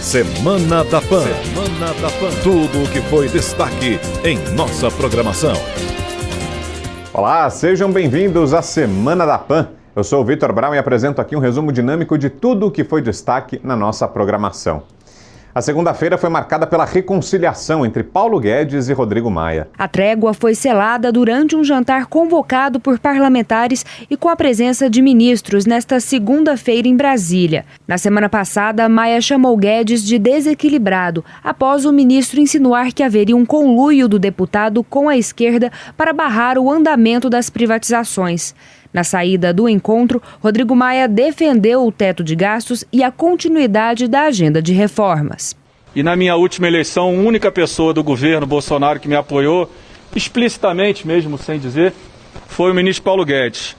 Semana da Pan. Semana da Pan. Tudo o que foi destaque em nossa programação. Olá, sejam bem-vindos à Semana da Pan. Eu sou o Vitor Brown e apresento aqui um resumo dinâmico de tudo o que foi destaque na nossa programação. A segunda-feira foi marcada pela reconciliação entre Paulo Guedes e Rodrigo Maia. A trégua foi selada durante um jantar convocado por parlamentares e com a presença de ministros nesta segunda-feira em Brasília. Na semana passada, Maia chamou Guedes de desequilibrado, após o ministro insinuar que haveria um conluio do deputado com a esquerda para barrar o andamento das privatizações. Na saída do encontro, Rodrigo Maia defendeu o teto de gastos e a continuidade da agenda de reformas. E na minha última eleição, a única pessoa do governo Bolsonaro que me apoiou, explicitamente mesmo sem dizer, foi o ministro Paulo Guedes.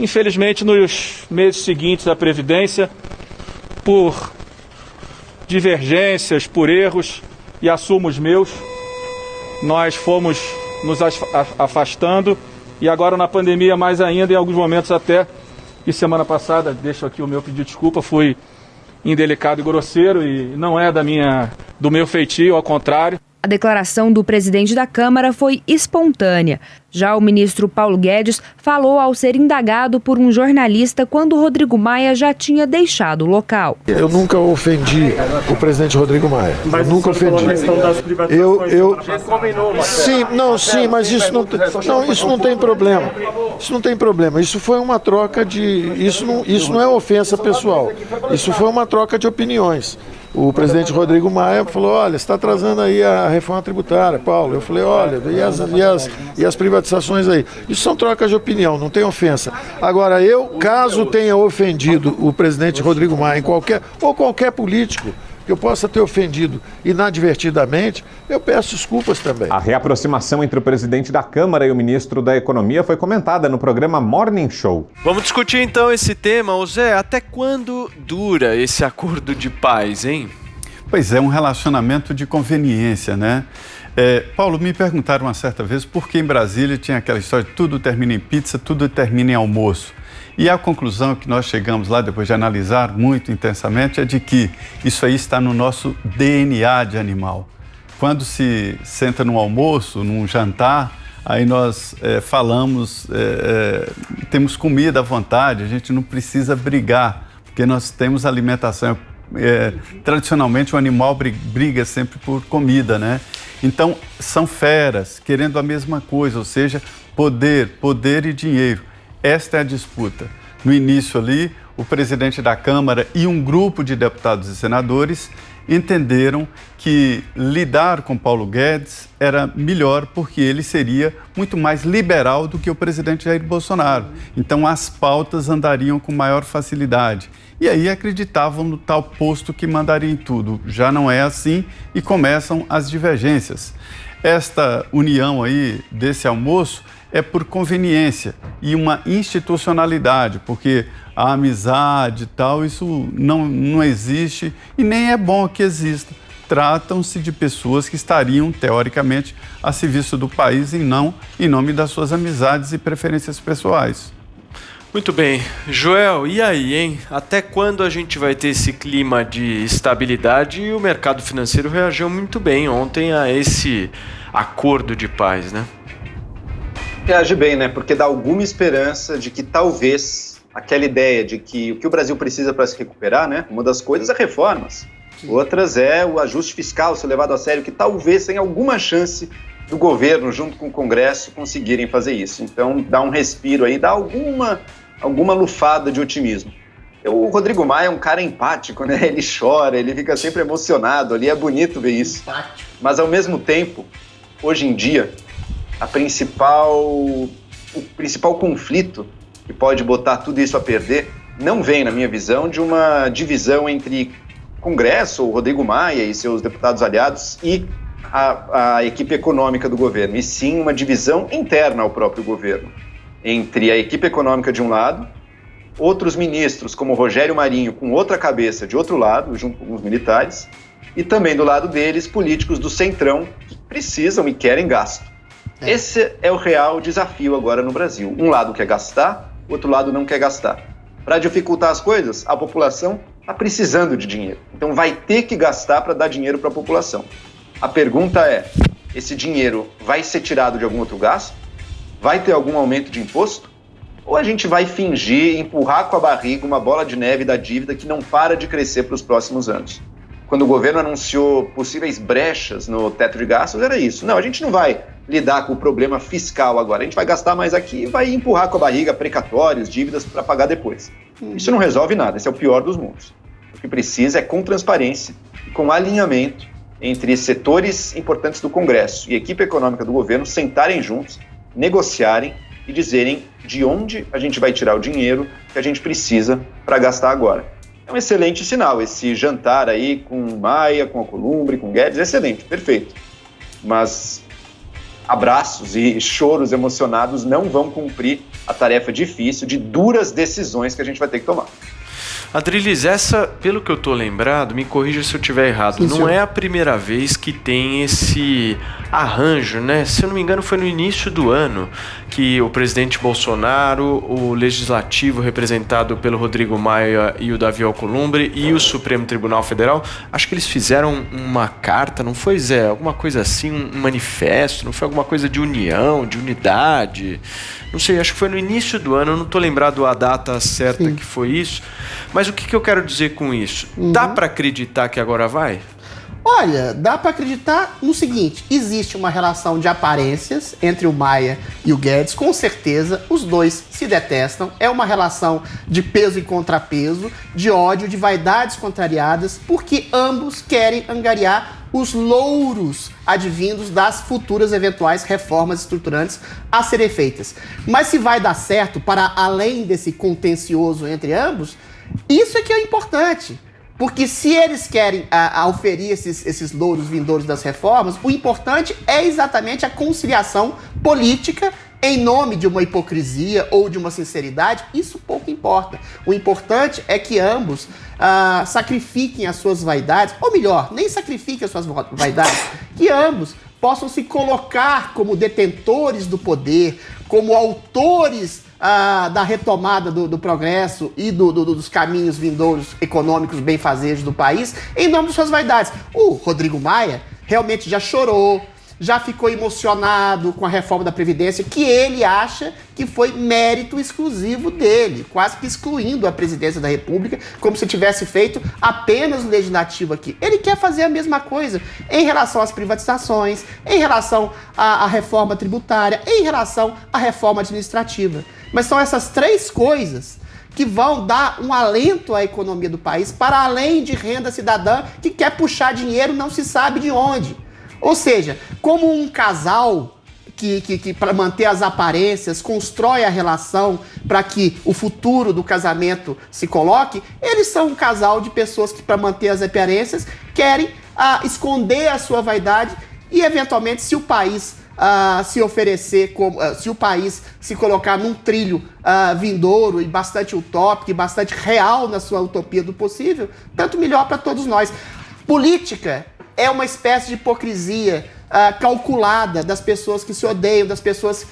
Infelizmente, nos meses seguintes à Previdência, por divergências, por erros, e assumo os meus, nós fomos nos afastando. E agora na pandemia mais ainda, em alguns momentos até, e semana passada, deixo aqui o meu pedido de desculpa, fui indelicado e grosseiro e não é do meu feitio, ao contrário. A declaração do presidente da Câmara foi espontânea. Já o ministro Paulo Guedes falou ao ser indagado por um jornalista quando Rodrigo Maia já tinha deixado o local. Eu nunca ofendi o presidente Rodrigo Maia. Mas eu nunca ofendi. Sim, mas isso não tem problema. Isso não tem problema. Isso foi uma troca de... Isso não é ofensa pessoal. Isso foi uma troca de opiniões. O presidente Rodrigo Maia falou, olha, você está atrasando aí a reforma tributária, Paulo. Eu falei, olha, e as privatizações aí? Isso são trocas de opinião, não tem ofensa. Agora, caso tenha ofendido o presidente Rodrigo Maia qualquer político que eu possa ter ofendido inadvertidamente, eu peço desculpas também. A reaproximação entre o presidente da Câmara e o ministro da Economia foi comentada no programa Morning Show. Vamos discutir então esse tema. Ô Zé, até quando dura esse acordo de paz, hein? Pois é, um relacionamento de conveniência, né? Paulo, me perguntaram uma certa vez por que em Brasília tinha aquela história de tudo termina em pizza, tudo termina em almoço. E a conclusão que nós chegamos lá, depois de analisar muito intensamente, é de que isso aí está no nosso DNA de animal. Quando se senta num almoço, num jantar, aí nós falamos, temos comida à vontade, a gente não precisa brigar, porque nós temos alimentação. Tradicionalmente o animal briga sempre por comida, né? Então são feras querendo a mesma coisa, ou seja, poder e dinheiro. Esta é a disputa. No início ali, o presidente da Câmara e um grupo de deputados e senadores entenderam que lidar com Paulo Guedes era melhor porque ele seria muito mais liberal do que o presidente Jair Bolsonaro. Então as pautas andariam com maior facilidade. E aí acreditavam no tal posto que mandaria em tudo. Já não é assim e começam as divergências. Esta união aí desse almoço é por conveniência e uma institucionalidade, porque a amizade e tal, isso não existe e nem é bom que exista. Tratam-se de pessoas que estariam, teoricamente, a serviço do país e não em nome das suas amizades e preferências pessoais. Muito bem. Joel, e aí, hein? Até quando a gente vai ter esse clima de estabilidade? E o mercado financeiro reagiu muito bem ontem a esse acordo de paz, né? Reage bem, né? Porque dá alguma esperança de que talvez aquela ideia de que o que o Brasil precisa para se recuperar, né? Uma das coisas é reformas. Outras é o ajuste fiscal ser levado a sério, que talvez tenha alguma chance do governo, junto com o Congresso, conseguirem fazer isso. Então, dá um respiro aí, dá alguma lufada de otimismo. O Rodrigo Maia é um cara empático, né? Ele chora, ele fica sempre emocionado ali, é bonito ver isso. Mas, ao mesmo tempo, hoje em dia, o principal conflito que pode botar tudo isso a perder não vem, na minha visão, de uma divisão entre Congresso, o Rodrigo Maia e seus deputados aliados e a equipe econômica do governo, e sim uma divisão interna ao próprio governo, entre a equipe econômica de um lado, outros ministros, como Rogério Marinho, com outra cabeça de outro lado, junto com os militares, e também do lado deles, políticos do centrão que precisam e querem gasto. Esse é o real desafio agora no Brasil. Um lado quer gastar, o outro lado não quer gastar. Para dificultar as coisas, a população está precisando de dinheiro. Então vai ter que gastar para dar dinheiro para a população. A pergunta é, esse dinheiro vai ser tirado de algum outro gasto? Vai ter algum aumento de imposto? Ou a gente vai fingir, empurrar com a barriga uma bola de neve da dívida que não para de crescer para os próximos anos? Quando o governo anunciou possíveis brechas no teto de gastos, era isso. Não, a gente não vai lidar com o problema fiscal agora. A gente vai gastar mais aqui e vai empurrar com a barriga precatórios, dívidas para pagar depois. Isso não resolve nada, esse é o pior dos mundos. O que precisa é com transparência e com alinhamento entre setores importantes do Congresso e a equipe econômica do governo sentarem juntos, negociarem e dizerem de onde a gente vai tirar o dinheiro que a gente precisa para gastar agora. É um excelente sinal, esse jantar aí com Maia, com Alcolumbre, com Guedes, excelente, perfeito. Mas abraços e choros emocionados não vão cumprir a tarefa difícil de duras decisões que a gente vai ter que tomar. Adriles, essa, pelo que eu tô lembrado, me corrija se eu estiver errado, Sim, não senhor. é a primeira vez que tem esse arranjo, né? Se eu não me engano, foi no início do ano que o presidente Bolsonaro, o Legislativo representado pelo Rodrigo Maia e o Davi Alcolumbre e o Supremo Tribunal Federal, acho que eles fizeram uma carta, não foi, Zé? Alguma coisa assim, um manifesto, não foi alguma coisa de união, de unidade? Não sei, acho que foi no início do ano, eu não tô lembrado a data certa que foi isso. Mas o que eu quero dizer com isso? Dá para acreditar que agora vai? Olha, dá para acreditar no seguinte, existe uma relação de aparências entre o Maia e o Guedes, com certeza os dois se detestam, é uma relação de peso e contrapeso, de ódio, de vaidades contrariadas, porque ambos querem angariar os louros advindos das futuras eventuais reformas estruturantes a serem feitas. Mas se vai dar certo para além desse contencioso entre ambos, isso é que é importante. Porque se eles querem auferir esses louros vindouros das reformas, o importante é exatamente a conciliação política em nome de uma hipocrisia ou de uma sinceridade. Isso pouco importa. O importante é que ambos sacrifiquem as suas vaidades, ou melhor, nem sacrifiquem as suas vaidades, que ambos possam se colocar como detentores do poder, como autores da retomada do progresso e dos caminhos vindouros econômicos benfazejos do país, em nome de suas vaidades. O Rodrigo Maia realmente já chorou, já ficou emocionado com a reforma da Previdência, que ele acha que foi mérito exclusivo dele, quase que excluindo a presidência da República, como se tivesse feito apenas o legislativo aqui. Ele quer fazer a mesma coisa em relação às privatizações, em relação à reforma tributária, em relação à reforma administrativa. Mas são essas três coisas que vão dar um alento à economia do país, para além de renda cidadã que quer puxar dinheiro não se sabe de onde. Ou seja, como um casal que para manter as aparências, constrói a relação para que o futuro do casamento se coloque, eles são um casal de pessoas que, para manter as aparências, querem esconder a sua vaidade e, eventualmente, se o país se oferecer, se o país se colocar num trilho vindouro e bastante utópico e bastante real na sua utopia do possível, tanto melhor para todos nós. Política é uma espécie de hipocrisia calculada das pessoas que se odeiam, das pessoas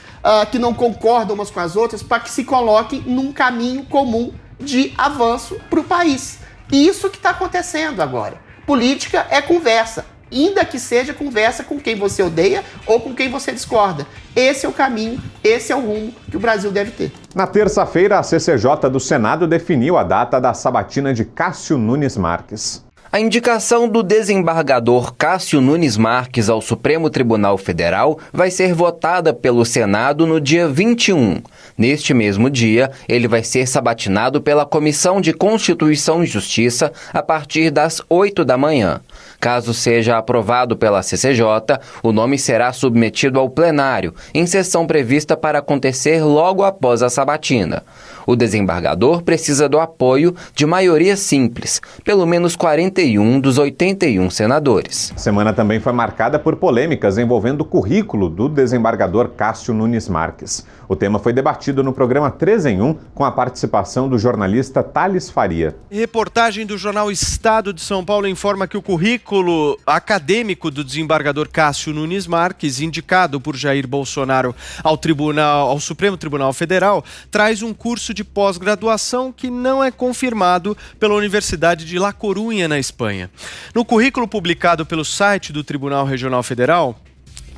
que não concordam umas com as outras, para que se coloquem num caminho comum de avanço para o país. E isso que está acontecendo agora. Política é conversa, ainda que seja conversa com quem você odeia ou com quem você discorda. Esse é o caminho, esse é o rumo que o Brasil deve ter. Na terça-feira, a CCJ do Senado definiu a data da sabatina de Cássio Nunes Marques. A indicação do desembargador Cássio Nunes Marques ao Supremo Tribunal Federal vai ser votada pelo Senado no dia 21. Neste mesmo dia, ele vai ser sabatinado pela Comissão de Constituição e Justiça a partir das 8 da manhã. Caso seja aprovado pela CCJ, o nome será submetido ao plenário, em sessão prevista para acontecer logo após a sabatina. O desembargador precisa do apoio de maioria simples, pelo menos 41 dos 81 senadores. A semana também foi marcada por polêmicas envolvendo o currículo do desembargador Cássio Nunes Marques. O tema foi debatido no programa 3 em 1, com a participação do jornalista Thales Faria. Reportagem do jornal Estado de São Paulo informa que o currículo acadêmico do desembargador Cássio Nunes Marques, indicado por Jair Bolsonaro ao Supremo Tribunal Federal, traz um curso curso de pós-graduação que não é confirmado pela Universidade de La Coruña, na Espanha. No currículo publicado pelo site do Tribunal Regional Federal,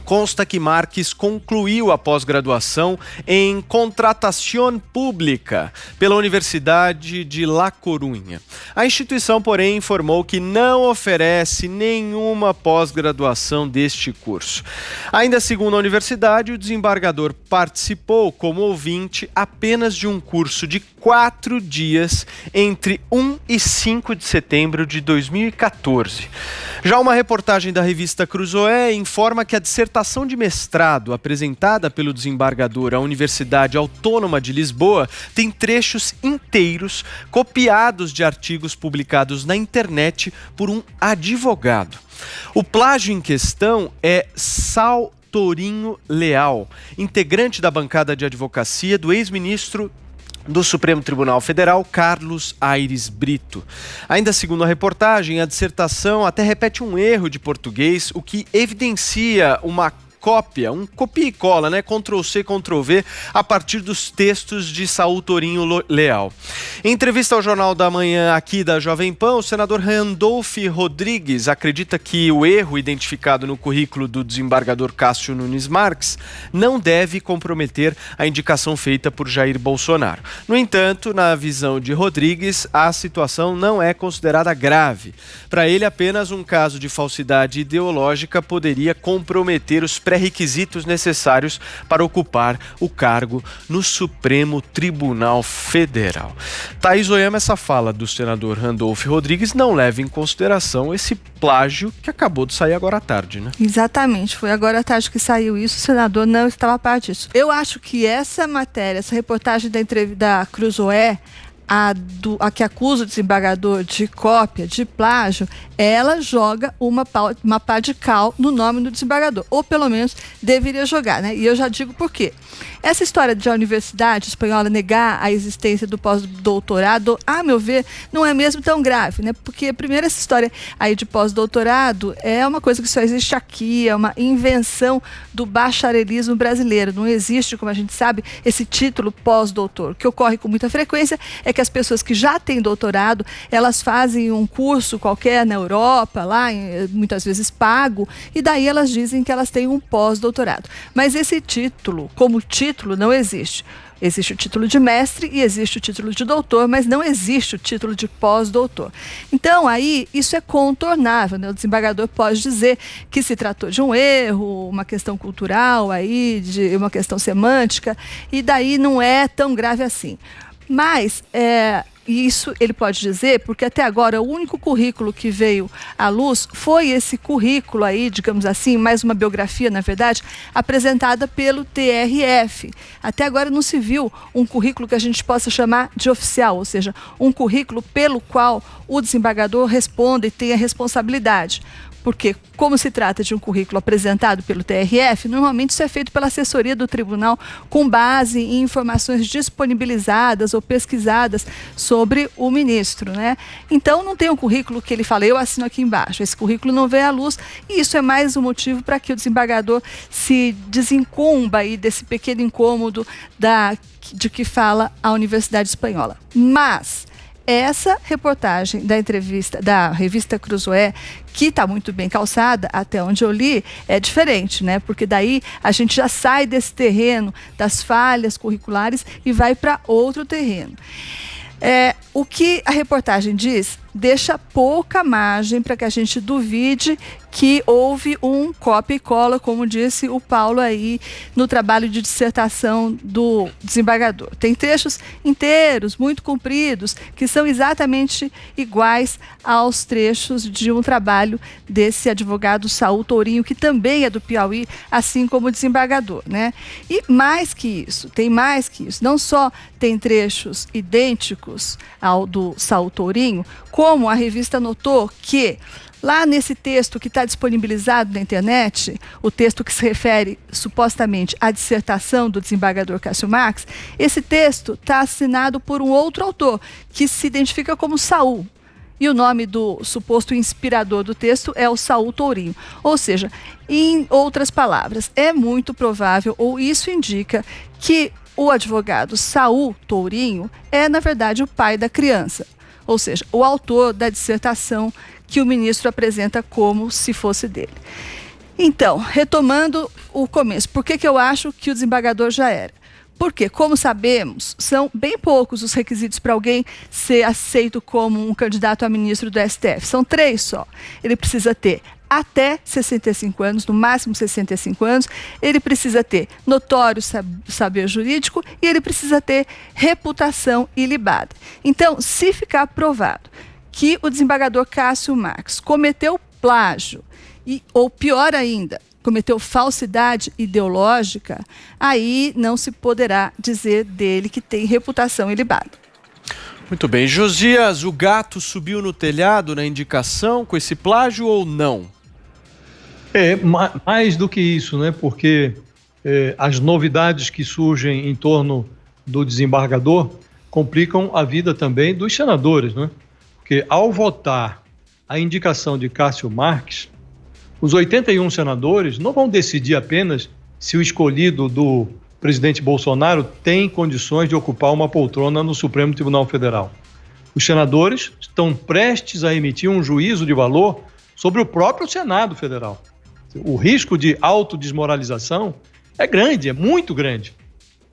consta que Marques concluiu a pós-graduação em Contratación Pública pela Universidade de La Coruña. A instituição, porém, informou que não oferece nenhuma pós-graduação deste curso. Ainda segundo a universidade, o desembargador participou como ouvinte apenas de um curso de 4 dias entre 1 e 5 de setembro de 2014. Já uma reportagem da revista Cruzoé informa que a dissertação de mestrado apresentada pelo desembargador à Universidade Autônoma de Lisboa tem trechos inteiros copiados de artigos publicados na internet por um advogado. O plágio em questão é Saltorinho Leal, integrante da bancada de advocacia do ex-ministro do Supremo Tribunal Federal, Carlos Aires Brito. Ainda segundo a reportagem, a dissertação até repete um erro de português, o que evidencia uma cópia, um copia e cola, né? Ctrl-C, Ctrl-V, a partir dos textos de Saltorinho Leal. Em entrevista ao Jornal da Manhã aqui da Jovem Pan, o senador Randolph Rodrigues acredita que o erro identificado no currículo do desembargador Cássio Nunes Marques não deve comprometer a indicação feita por Jair Bolsonaro. No entanto, na visão de Rodrigues, a situação não é considerada grave. Para ele, apenas um caso de falsidade ideológica poderia comprometer os pré-requisitos necessários para ocupar o cargo no Supremo Tribunal Federal. Thaís Oyama, essa fala do senador Randolph Rodrigues não leva em consideração esse plágio que acabou de sair agora à tarde, né? Exatamente, foi agora à tarde que saiu isso, o senador não estava a par disso. Eu acho que essa matéria, essa reportagem da Cruzoé, a que acusa o desembargador de cópia, de plágio, ela joga uma pá de cal no nome do desembargador, ou pelo menos deveria jogar, né? E eu já digo por quê. Essa história de a Universidade Espanhola negar a existência do pós-doutorado, a meu ver, não é mesmo tão grave, né? Porque, primeiro, essa história aí de pós-doutorado é uma coisa que só existe aqui, é uma invenção do bacharelismo brasileiro. Não existe, como a gente sabe, esse título pós-doutor. O que ocorre com muita frequência é que as pessoas que já têm doutorado, elas fazem um curso qualquer na Europa, lá, muitas vezes pago, e daí elas dizem que elas têm um pós-doutorado. Mas esse título, como título, não existe. Existe o título de mestre e existe o título de doutor, mas não existe o título de pós-doutor. Então, aí, isso é contornável, né? O desembargador pode dizer que se tratou de um erro, uma questão cultural, aí, de uma questão semântica, e daí não é tão grave assim. Mas isso ele pode dizer porque até agora o único currículo que veio à luz foi esse currículo aí, digamos assim, mais uma biografia, na verdade, apresentada pelo TRF. Até agora não se viu um currículo que a gente possa chamar de oficial, ou seja, um currículo pelo qual o desembargador responda e tenha responsabilidade. Porque, como se trata de um currículo apresentado pelo TRF, normalmente isso é feito pela assessoria do tribunal com base em informações disponibilizadas ou pesquisadas sobre o ministro, né? Então, não tem um currículo que ele fala, eu assino aqui embaixo. Esse currículo não veio à luz e isso é mais um motivo para que o desembargador se desencumba aí desse pequeno incômodo de que fala a Universidade Espanhola. Mas essa reportagem da entrevista da revista Cruzoé, que está muito bem calçada, até onde eu li, é diferente, né? Porque daí a gente já sai desse terreno das falhas curriculares e vai para outro terreno. O que a reportagem diz deixa pouca margem para que a gente duvide que houve um copia e cola, como disse o Paulo aí no trabalho de dissertação do desembargador. Tem trechos inteiros, muito compridos, que são exatamente iguais aos trechos de um trabalho desse advogado Saul Tourinho, que também é do Piauí, assim como o desembargador, né? E mais que isso, tem mais que isso. Não só tem trechos idênticos ao do Saul Tourinho, como a revista notou que lá nesse texto que está disponibilizado na internet, o texto que se refere supostamente à dissertação do desembargador Cássio Marques, esse texto está assinado por um outro autor, que se identifica como Saul. E o nome do suposto inspirador do texto é o Saul Tourinho. Ou seja, em outras palavras, é muito provável, ou isso indica, que o advogado Saul Tourinho é, na verdade, o pai da criança, ou seja, o autor da dissertação que o ministro apresenta como se fosse dele. Então, retomando o começo, por que eu acho que o desembargador já era? Porque, como sabemos, são bem poucos os requisitos para alguém ser aceito como um candidato a ministro do STF. São 3 só. Ele precisa ter até 65 anos, no máximo 65 anos, ele precisa ter notório saber jurídico e ele precisa ter reputação ilibada. Então, se ficar provado que o desembargador Cássio Marques cometeu plágio, ou pior ainda, cometeu falsidade ideológica, aí não se poderá dizer dele que tem reputação ilibada. Muito bem. Josias, o gato subiu no telhado na indicação com esse plágio ou não? Mais do que isso, né? Porque as novidades que surgem em torno do desembargador complicam a vida também dos senadores, né? Porque ao votar a indicação de Cássio Marques, os 81 senadores não vão decidir apenas se o escolhido do presidente Bolsonaro tem condições de ocupar uma poltrona no Supremo Tribunal Federal. Os senadores estão prestes a emitir um juízo de valor sobre o próprio Senado Federal. O risco de autodesmoralização é grande, é muito grande.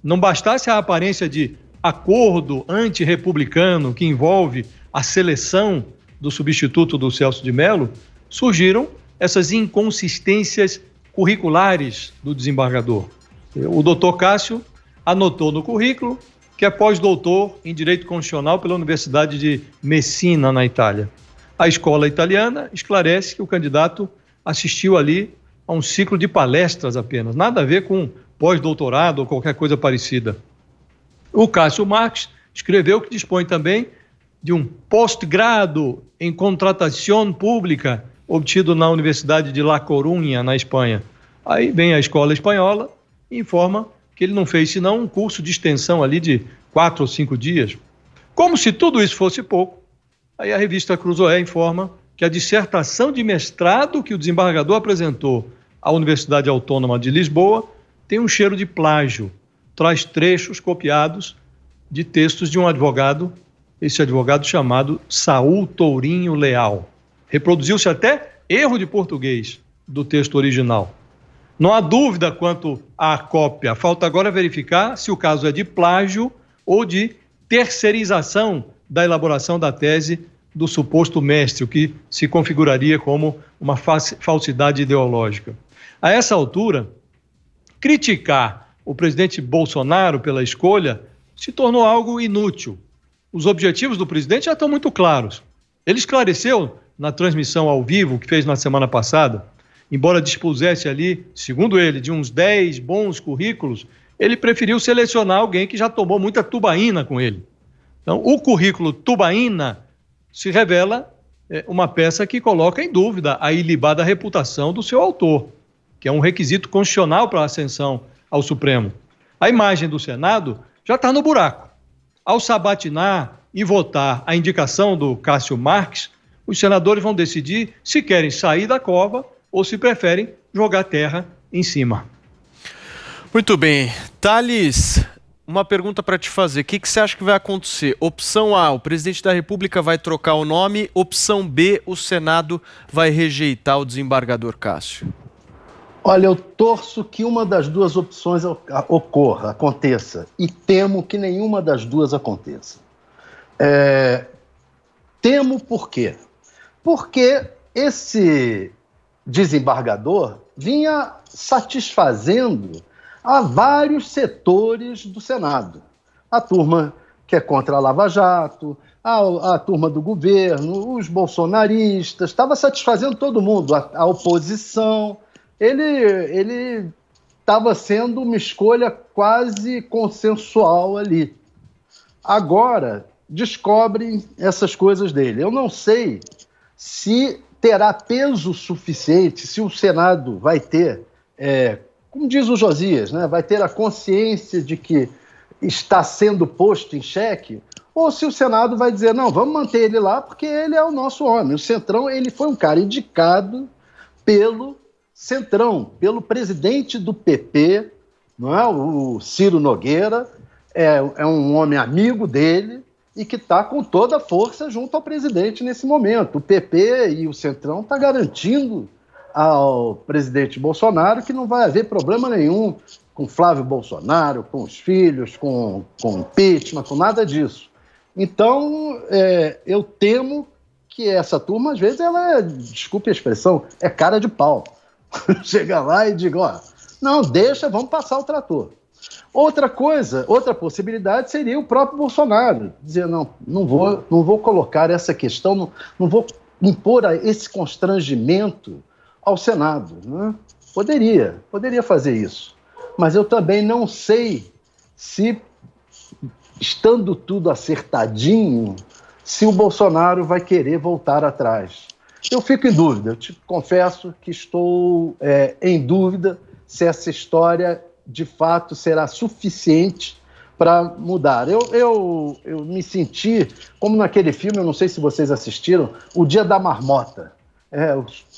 Não bastasse a aparência de acordo antirrepublicano que envolve a seleção do substituto do Celso de Mello, surgiram essas inconsistências curriculares do desembargador. O doutor Cássio anotou no currículo que é pós-doutor em Direito Constitucional pela Universidade de Messina, na Itália. A escola italiana esclarece que o candidato assistiu ali a um ciclo de palestras apenas, nada a ver com pós-doutorado ou qualquer coisa parecida. O Cássio Marques escreveu que dispõe também de um postgrado em contratação pública obtido na Universidade de La Coruña, na Espanha. Aí vem a escola espanhola e informa que ele não fez senão um curso de extensão ali de 4 ou 5 dias. Como se tudo isso fosse pouco, aí a revista Cruzoé informa que a dissertação de mestrado que o desembargador apresentou à Universidade Autônoma de Lisboa tem um cheiro de plágio, traz trechos copiados de textos de um advogado, esse advogado chamado Saul Tourinho Leal. Reproduziu-se até erro de português do texto original. Não há dúvida quanto à cópia, falta agora verificar se o caso é de plágio ou de terceirização da elaboração da tese do suposto mestre, o que se configuraria como uma falsidade ideológica. A essa altura, criticar o presidente Bolsonaro pela escolha se tornou algo inútil. Os objetivos do presidente já estão muito claros. Ele esclareceu na transmissão ao vivo que fez na semana passada, embora dispusesse ali, segundo ele, de uns 10 bons currículos, ele preferiu selecionar alguém que já tomou muita tubaína com ele. Então, o currículo tubaína se revela uma peça que coloca em dúvida a ilibada reputação do seu autor, que é um requisito constitucional para a ascensão ao Supremo. A imagem do Senado já está no buraco. Ao sabatinar e votar a indicação do Cássio Marques, os senadores vão decidir se querem sair da cova ou se preferem jogar terra em cima. Muito bem. Thales, uma pergunta para te fazer. O que você acha que vai acontecer? Opção A, o presidente da República vai trocar o nome. Opção B, o Senado vai rejeitar o desembargador Cássio. Olha, eu torço que uma das duas opções aconteça. E temo que nenhuma das duas aconteça. Temo por quê? Porque esse desembargador vinha satisfazendo a vários setores do Senado. A turma que é contra a Lava Jato, a turma do governo, os bolsonaristas, estava satisfazendo todo mundo, a oposição. Ele estava sendo uma escolha quase consensual ali. Agora, descobrem essas coisas dele. Eu não sei se terá peso suficiente, se o Senado vai ter, como diz o Josias, né, vai ter a consciência de que está sendo posto em xeque, ou se o Senado vai dizer, não, vamos manter ele lá porque ele é o nosso homem. O Centrão, ele foi um cara indicado pelo Centrão, pelo presidente do PP, não é? O Ciro Nogueira é um homem amigo dele e que está com toda a força junto ao presidente nesse momento. O PP e o Centrão estão garantindo ao presidente Bolsonaro que não vai haver problema nenhum com Flávio Bolsonaro, com os filhos, com impeachment, com nada disso. Então, eu temo que essa turma, às vezes, ela, desculpe a expressão, é cara de pau. Chega lá e diga, ó, não, deixa, vamos passar o trator. Outra coisa, outra possibilidade seria o próprio Bolsonaro dizer, não vou colocar essa questão, não vou impor esse constrangimento ao Senado. Né? Poderia fazer isso. Mas eu também não sei se, estando tudo acertadinho, se o Bolsonaro vai querer voltar atrás. Eu fico em dúvida, eu te confesso que estou em dúvida se essa história de fato será suficiente para mudar. Eu me senti como naquele filme, eu não sei se vocês assistiram, O Dia da Marmota.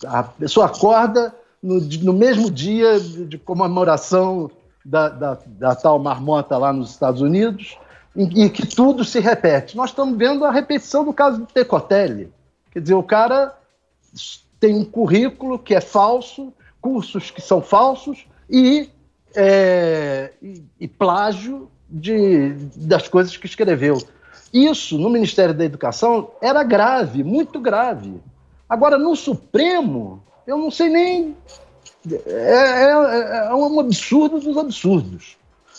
A pessoa acorda no mesmo dia de comemoração da tal marmota lá nos Estados Unidos, em que tudo se repete. Nós estamos vendo a repetição do caso do Tecotelli. Quer dizer, o cara tem um currículo que é falso, cursos que são falsos e plágio das coisas que escreveu. Isso, no Ministério da Educação, era grave, muito grave. Agora, no Supremo, eu não sei nem... É um absurdo dos absurdos.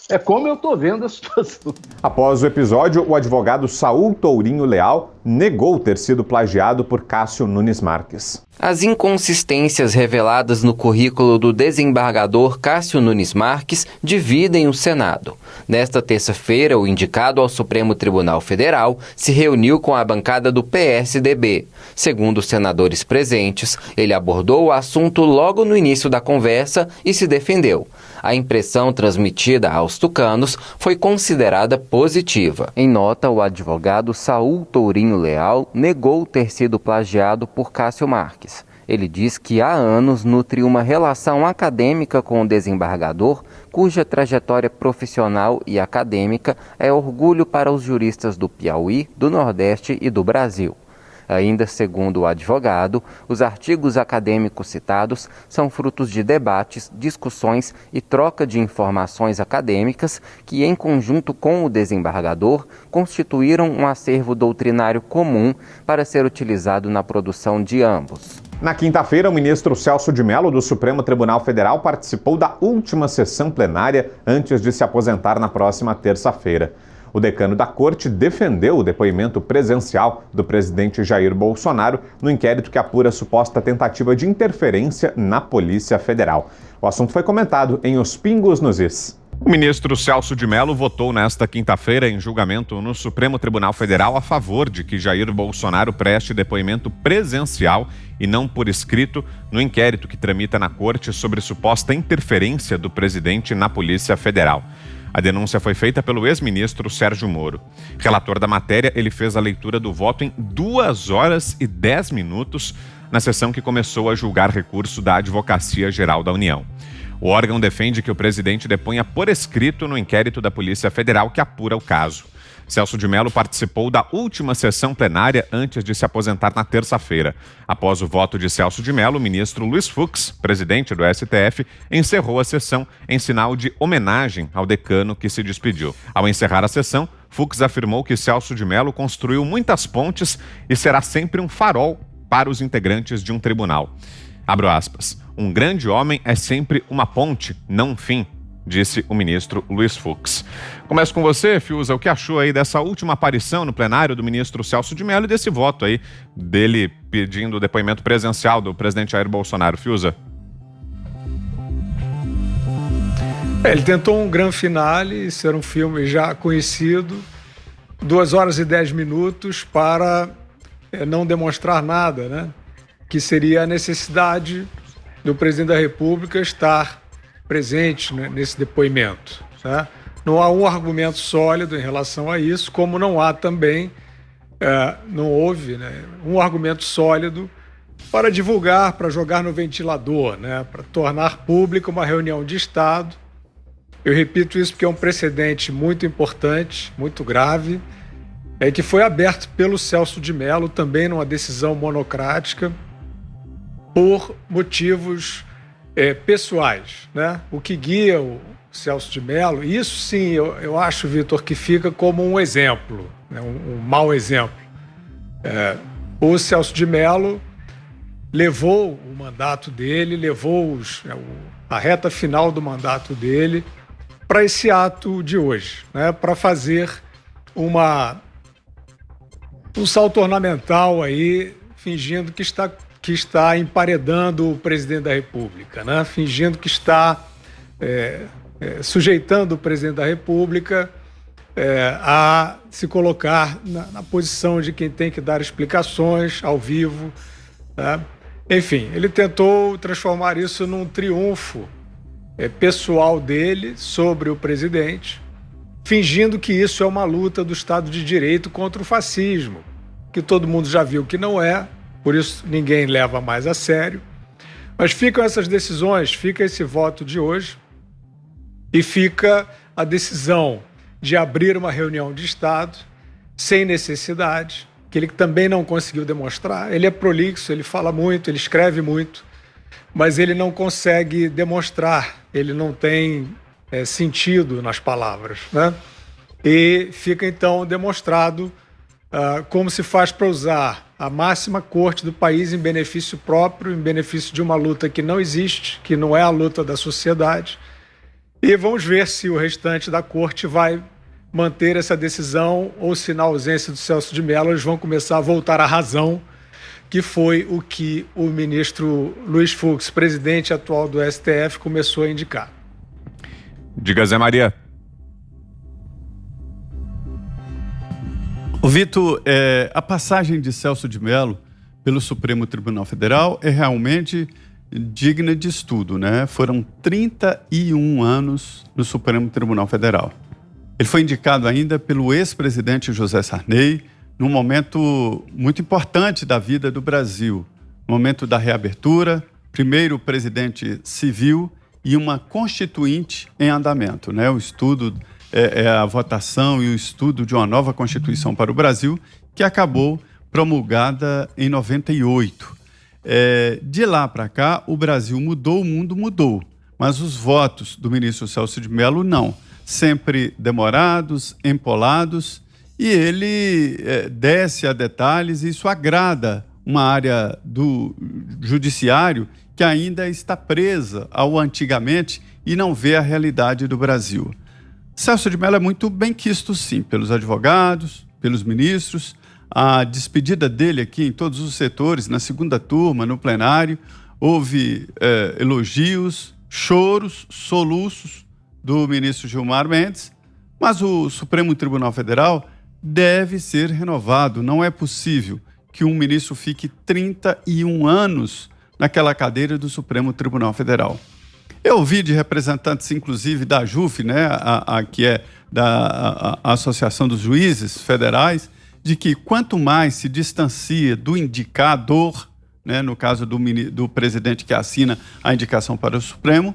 É como eu estou vendo a situação. Após o episódio, o advogado Saul Tourinho Leal negou ter sido plagiado por Cássio Nunes Marques. As inconsistências reveladas no currículo do desembargador Cássio Nunes Marques dividem o Senado. Nesta terça-feira, o indicado ao Supremo Tribunal Federal se reuniu com a bancada do PSDB. Segundo os senadores presentes, ele abordou o assunto logo no início da conversa e se defendeu. A impressão transmitida aos tucanos foi considerada positiva. Em nota, o advogado Saul Tourinho Leal negou ter sido plagiado por Cássio Marques. Ele diz que há anos nutre uma relação acadêmica com o desembargador, cuja trajetória profissional e acadêmica é orgulho para os juristas do Piauí, do Nordeste e do Brasil. Ainda segundo o advogado, os artigos acadêmicos citados são frutos de debates, discussões e troca de informações acadêmicas que, em conjunto com o desembargador, constituíram um acervo doutrinário comum para ser utilizado na produção de ambos. Na quinta-feira, o ministro Celso de Mello, do Supremo Tribunal Federal, participou da última sessão plenária antes de se aposentar na próxima terça-feira. O decano da Corte defendeu o depoimento presencial do presidente Jair Bolsonaro no inquérito que apura a suposta tentativa de interferência na Polícia Federal. O assunto foi comentado em Os Pingos nos Is. O ministro Celso de Mello votou nesta quinta-feira em julgamento no Supremo Tribunal Federal a favor de que Jair Bolsonaro preste depoimento presencial e não por escrito no inquérito que tramita na Corte sobre suposta interferência do presidente na Polícia Federal. A denúncia foi feita pelo ex-ministro Sérgio Moro. Relator da matéria, ele fez a leitura do voto em 2 horas e 10 minutos na sessão que começou a julgar recurso da Advocacia Geral da União. O órgão defende que o presidente deponha por escrito no inquérito da Polícia Federal que apura o caso. Celso de Mello participou da última sessão plenária antes de se aposentar na terça-feira. Após o voto de Celso de Mello, o ministro Luiz Fux, presidente do STF, encerrou a sessão em sinal de homenagem ao decano que se despediu. Ao encerrar a sessão, Fux afirmou que Celso de Mello construiu muitas pontes e será sempre um farol para os integrantes de um tribunal. Abro aspas. Um grande homem é sempre uma ponte, não um fim, disse o ministro Luiz Fux. Começo com você, Fiuza, o que achou aí dessa última aparição no plenário do ministro Celso de Mello e desse voto aí dele pedindo o depoimento presencial do presidente Jair Bolsonaro, Fiuza? Ele tentou um grande finale, ser um filme já conhecido, 2 horas e 10 minutos para não demonstrar nada, né? Que seria a necessidade do presidente da República estar presente, né, nesse depoimento. Tá? Não há um argumento sólido em relação a isso, como não há também, não houve, né, um argumento sólido para divulgar, para jogar no ventilador, né, para tornar pública uma reunião de Estado Eu repito isso porque é um precedente muito importante, muito grave, que foi aberto pelo Celso de Mello, também numa decisão monocrática, por motivos pessoais, né? O que guia o Celso de Mello, isso sim, eu acho, Vitor, que fica como um exemplo, né? Um mau exemplo. O Celso de Mello levou o mandato dele, levou a reta final do mandato dele para esse ato de hoje, né? Para fazer um salto ornamental aí, fingindo que está emparedando o presidente da República, né? Fingindo que está sujeitando o presidente da República a se colocar na posição de quem tem que dar explicações ao vivo, né? Enfim, ele tentou transformar isso num triunfo pessoal dele sobre o presidente, fingindo que isso é uma luta do Estado de Direito contra o fascismo, que todo mundo já viu que não é, por isso ninguém leva mais a sério. Mas ficam essas decisões, fica esse voto de hoje e fica a decisão de abrir uma reunião de Estado sem necessidade, que ele também não conseguiu demonstrar. Ele é prolixo, ele fala muito, ele escreve muito, mas ele não consegue demonstrar, ele não tem sentido nas palavras, né? E fica então demonstrado como se faz para usar a máxima corte do país em benefício próprio, em benefício de uma luta que não existe, que não é a luta da sociedade. E vamos ver se o restante da corte vai manter essa decisão ou se, na ausência do Celso de Mello, eles vão começar a voltar à razão, que foi o que o ministro Luiz Fux, presidente atual do STF, começou a indicar. Diga, Zé Maria. Vitor, a passagem de Celso de Mello pelo Supremo Tribunal Federal é realmente digna de estudo, né? Foram 31 anos no Supremo Tribunal Federal. Ele foi indicado ainda pelo ex-presidente José Sarney, num momento muito importante da vida do Brasil, no momento da reabertura, primeiro presidente civil e uma constituinte em andamento, né? O estudo, a votação e o estudo de uma nova Constituição para o Brasil, que acabou promulgada em 98. De lá para cá, o Brasil mudou, o mundo mudou, mas os votos do ministro Celso de Mello não. Sempre demorados, empolados, e ele desce a detalhes, e isso agrada uma área do judiciário que ainda está presa ao antigamente e não vê a realidade do Brasil. Celso de Mello é muito benquisto, sim, pelos advogados, pelos ministros. A despedida dele aqui em todos os setores, na segunda turma, no plenário, houve elogios, choros, soluços do ministro Gilmar Mendes, mas o Supremo Tribunal Federal deve ser renovado. Não é possível que um ministro fique 31 anos naquela cadeira do Supremo Tribunal Federal. Eu ouvi de representantes, inclusive, da AJUF, né, que é da Associação dos Juízes Federais, de que quanto mais se distancia do indicador, né, no caso do presidente que assina a indicação para o Supremo,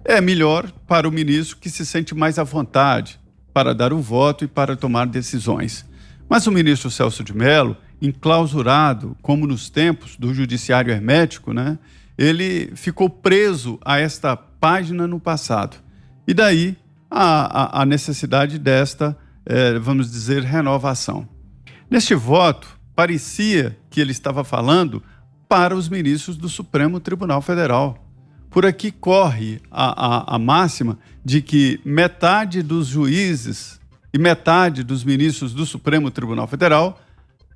é melhor para o ministro que se sente mais à vontade para dar o voto e para tomar decisões. Mas o ministro Celso de Mello, enclausurado, como nos tempos do judiciário hermético, né, ele ficou preso a esta página no passado. E daí a necessidade desta, vamos dizer, renovação. Neste voto, parecia que ele estava falando para os ministros do Supremo Tribunal Federal. Por aqui corre a máxima de que metade dos juízes e metade dos ministros do Supremo Tribunal Federal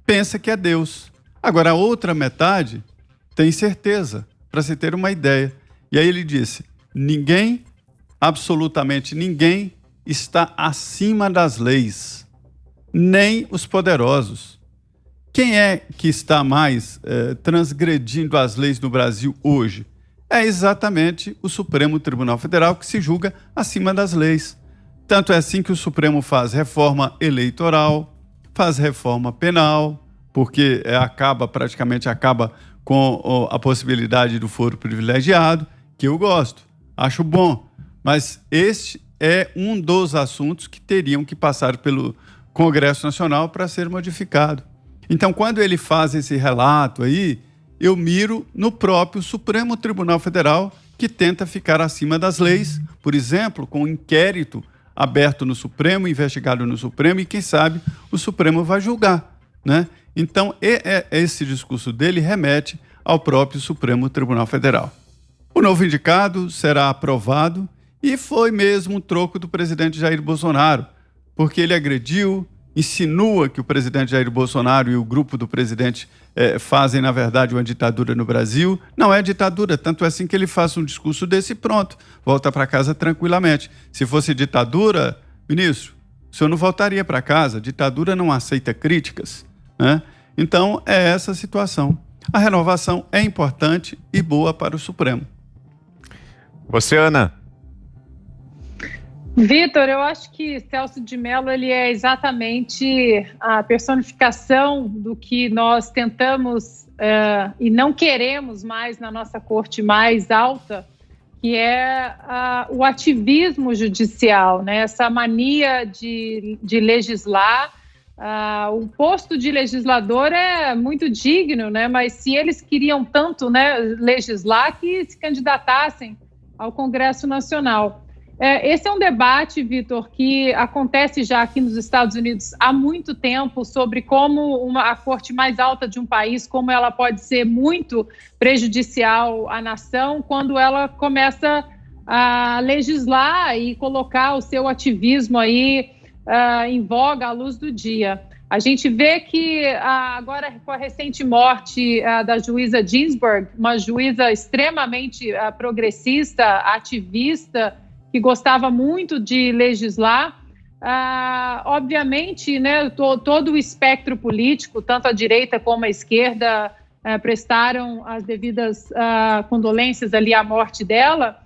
pensa que é Deus. Agora, a outra metade tem certeza, para se ter uma ideia. E aí ele disse, ninguém, absolutamente ninguém, está acima das leis, nem os poderosos. Quem é que está mais transgredindo as leis no Brasil hoje? É exatamente o Supremo Tribunal Federal, que se julga acima das leis. Tanto é assim que o Supremo faz reforma eleitoral, faz reforma penal, porque praticamente acaba com a possibilidade do foro privilegiado, que eu gosto, acho bom. Mas este é um dos assuntos que teriam que passar pelo Congresso Nacional para ser modificado. Então, quando ele faz esse relato aí, eu miro no próprio Supremo Tribunal Federal, que tenta ficar acima das leis, por exemplo, com um inquérito aberto no Supremo, investigado no Supremo, e quem sabe o Supremo vai julgar, né? Então, esse discurso dele remete ao próprio Supremo Tribunal Federal. O novo indicado será aprovado e foi mesmo um troco do presidente Jair Bolsonaro, porque ele agrediu, insinua que o presidente Jair Bolsonaro e o grupo do presidente fazem, na verdade, uma ditadura no Brasil. Não é ditadura, tanto é assim que ele faz um discurso desse e pronto, volta para casa tranquilamente. Se fosse ditadura, ministro, o senhor não voltaria para casa, ditadura não aceita críticas, né? Então, é essa a situação. A renovação é importante e boa para o Supremo. Você, Ana? Vitor, eu acho que Celso de Mello ele é exatamente a personificação do que nós tentamos e não queremos mais na nossa corte mais alta, que é o ativismo judicial, né? Essa mania de legislar. O posto de legislador é muito digno, né? Mas se eles queriam tanto, né, legislar, que se candidatassem ao Congresso Nacional. Esse é um debate, Vitor, que acontece já aqui nos Estados Unidos há muito tempo sobre como a corte mais alta de um país, como ela pode ser muito prejudicial à nação quando ela começa a legislar e colocar o seu ativismo aí em voga à luz do dia. A gente vê que agora com a recente morte da juíza Ginsburg, uma juíza extremamente progressista, ativista, que gostava muito de legislar, obviamente, né, todo o espectro político, tanto a direita como a esquerda, prestaram as devidas condolências ali à morte dela,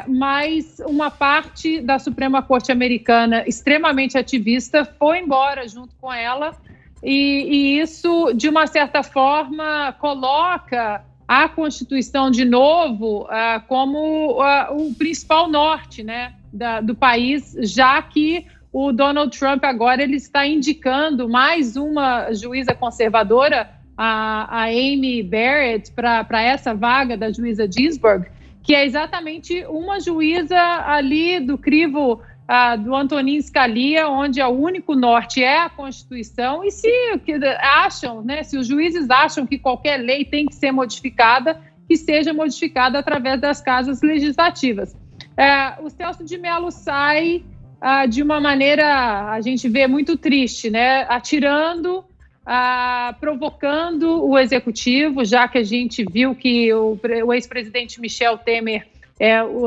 mas uma parte da Suprema Corte Americana extremamente ativista foi embora junto com ela, e isso, de uma certa forma, coloca a Constituição, de novo, como o principal norte, né, do país, já que o Donald Trump agora ele está indicando mais uma juíza conservadora, a Amy Barrett, para essa vaga da juíza Ginsburg, que é exatamente uma juíza ali do crivo do Antonin Scalia, onde o único norte é a Constituição, e se acham, né, se os juízes acham que qualquer lei tem que ser modificada, que seja modificada através das casas legislativas. O Celso de Mello sai de uma maneira, a gente vê, muito triste, né, atirando, provocando o executivo, já que a gente viu que o ex-presidente Michel Temer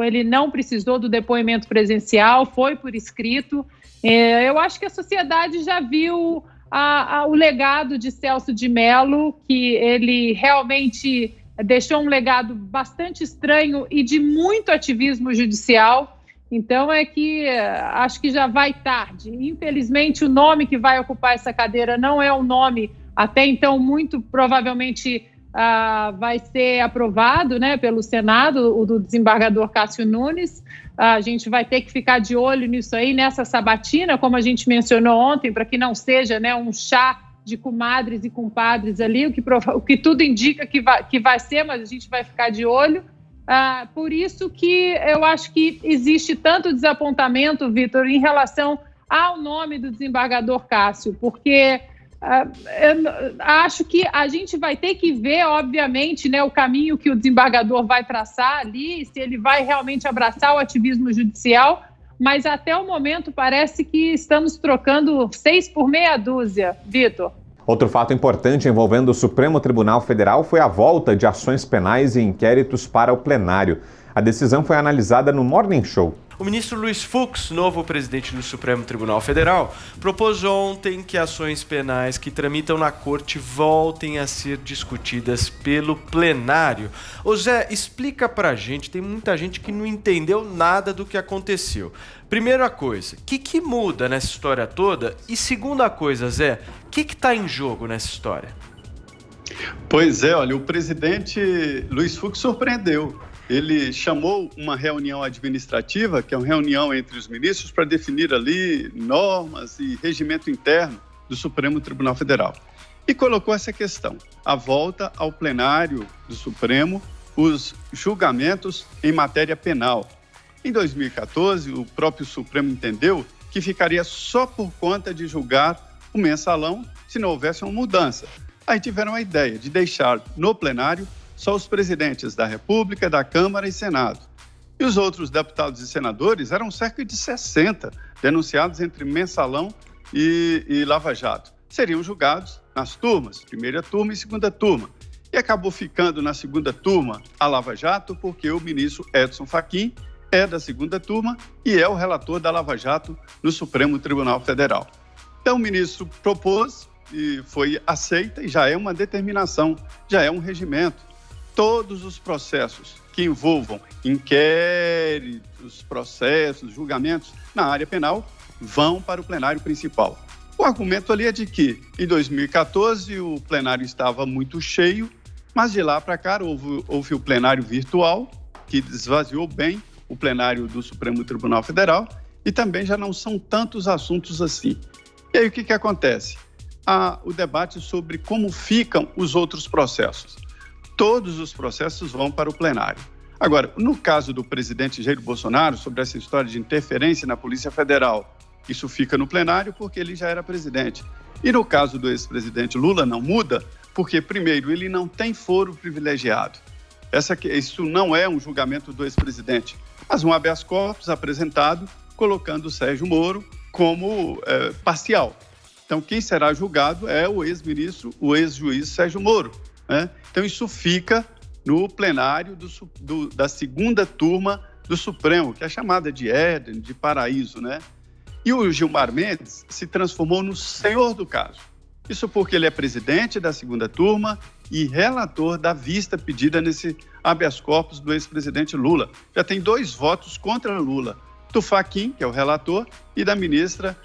ele não precisou do depoimento presencial, foi por escrito. Eu acho que a sociedade já viu o legado de Celso de Mello, que ele realmente deixou um legado bastante estranho e de muito ativismo judicial. Então acho que já vai tarde. Infelizmente, o nome que vai ocupar essa cadeira não é um nome, até então, muito provavelmente vai ser aprovado, né, pelo Senado, o do desembargador Cássio Nunes. A gente vai ter que ficar de olho nisso aí, nessa sabatina, como a gente mencionou ontem, para que não seja, né, um chá de comadres e compadres ali, o que tudo indica que vai ser, mas a gente vai ficar de olho. Por isso que eu acho que existe tanto desapontamento, Vitor, em relação ao nome do desembargador Cássio, porque acho que a gente vai ter que ver, obviamente, né, o caminho que o desembargador vai traçar ali, se ele vai realmente abraçar o ativismo judicial, mas até o momento parece que estamos trocando 6 por meia dúzia, Vitor. Outro fato importante envolvendo o Supremo Tribunal Federal foi a volta de ações penais e inquéritos para o plenário. A decisão foi analisada no Morning Show. O ministro Luiz Fux, novo presidente do Supremo Tribunal Federal, propôs ontem que ações penais que tramitam na corte voltem a ser discutidas pelo plenário. Ô Zé, explica pra gente, tem muita gente que não entendeu nada do que aconteceu. Primeira coisa, o que muda nessa história toda? E segunda coisa, Zé, o que está em jogo nessa história? Pois é, olha, o presidente Luiz Fux surpreendeu. ele chamou uma reunião administrativa, que é uma reunião entre os ministros, para definir ali normas e regimento interno do Supremo Tribunal Federal. E colocou essa questão, a volta ao plenário do Supremo, os julgamentos em matéria penal. Em 2014, o próprio Supremo entendeu que ficaria só por conta de julgar o mensalão se não houvesse uma mudança. Aí tiveram a ideia de deixar no plenário só os presidentes da República, da Câmara e Senado. E os outros deputados e senadores eram cerca de 60 denunciados entre mensalão e Lava Jato. Seriam julgados nas turmas, primeira turma e segunda turma. E acabou ficando na segunda turma a Lava Jato porque o ministro Edson Fachin é da segunda turma e é o relator da Lava Jato no Supremo Tribunal Federal. Então o ministro propôs e foi aceita e já é uma determinação, já é um regimento. Todos os processos que envolvam inquéritos, processos, julgamentos na área penal vão para o plenário principal. O argumento ali é de que, em 2014, o plenário estava muito cheio, mas de lá para cá houve o plenário virtual, que esvaziou bem o plenário do Supremo Tribunal Federal, e também já não são tantos assuntos assim. E aí o que acontece? Há o debate sobre como ficam os outros processos. Todos os processos vão para o plenário. Agora, no caso do presidente Jair Bolsonaro, sobre essa história de interferência na Polícia Federal, isso fica no plenário porque ele já era presidente. E no caso do ex-presidente Lula não muda, porque, primeiro, ele não tem foro privilegiado. Isso não é um julgamento do ex-presidente, mas um habeas corpus apresentado colocando o Sérgio Moro como parcial. Então, quem será julgado é o ex-ministro, o ex-juiz Sérgio Moro, né? Então, isso fica no plenário da segunda turma do Supremo, que é chamada de Éden, de paraíso, né? E o Gilmar Mendes se transformou no senhor do caso. Isso porque ele é presidente da segunda turma e relator da vista pedida nesse habeas corpus do ex-presidente Lula. Já tem 2 votos contra Lula, do Fachin, que é o relator, e da ministra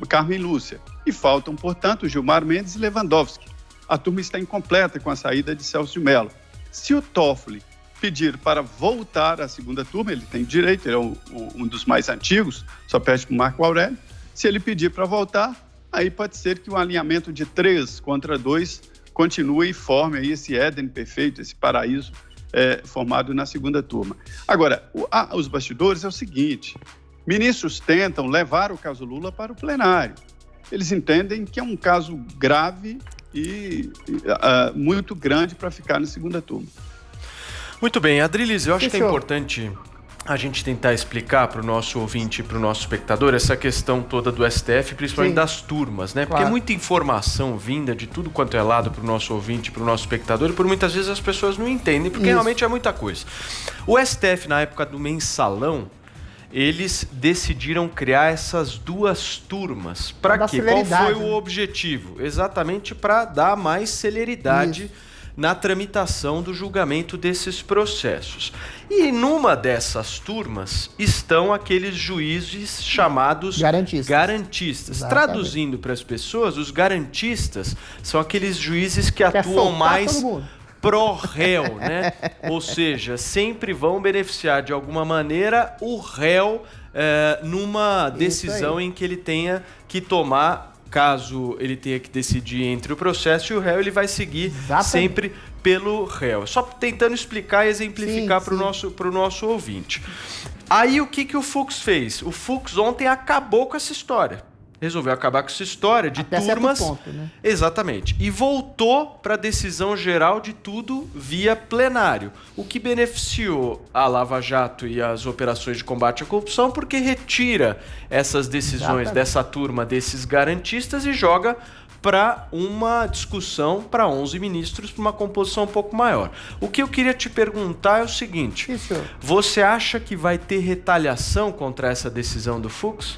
Carmen Lúcia. E faltam, portanto, Gilmar Mendes e Lewandowski. A turma está incompleta com a saída de Celso de Mello. Se o Toffoli pedir para voltar à segunda turma, ele tem direito, ele é um dos mais antigos, só pede para o Marco Aurélio. Se ele pedir para voltar, aí pode ser que o alinhamento de 3 contra 2 continue e forme aí esse Éden perfeito, esse paraíso formado na segunda turma. Agora, os bastidores é o seguinte: ministros tentam levar o caso Lula para o plenário. Eles entendem que é um caso grave e muito grande para ficar na segunda turma. Muito bem, Adriles, eu acho que é importante a gente tentar explicar para o nosso ouvinte e para o nosso espectador essa questão toda do STF, principalmente das turmas, né? Porque é muita informação vinda de tudo quanto é lado para o nosso ouvinte e para o nosso espectador, e por muitas vezes as pessoas não entendem, porque realmente é muita coisa. O STF, na época do mensalão, eles decidiram criar essas 2 turmas. Para quê? Qual foi o objetivo? Exatamente para dar mais celeridade na tramitação do julgamento desses processos. E numa dessas turmas estão aqueles juízes chamados garantistas. Traduzindo para as pessoas, os garantistas são aqueles juízes que atuam mais pró-réu, né? Ou seja, sempre vão beneficiar de alguma maneira o réu numa decisão em que ele tenha que tomar. Caso ele tenha que decidir entre o processo e o réu, ele vai seguir sempre pelo réu. Só tentando explicar e exemplificar para o nosso ouvinte. Aí o que o Fux fez? O Fux ontem acabou com essa história. Resolveu acabar com essa história de turmas. Ponto, né? Exatamente. E voltou para a decisão geral de tudo via plenário. O que beneficiou a Lava Jato e as operações de combate à corrupção, porque retira essas decisões dessa turma, desses garantistas, e joga para uma discussão para 11 ministros, para uma composição um pouco maior. O que eu queria te perguntar é o seguinte: você acha que vai ter retaliação contra essa decisão do Fux?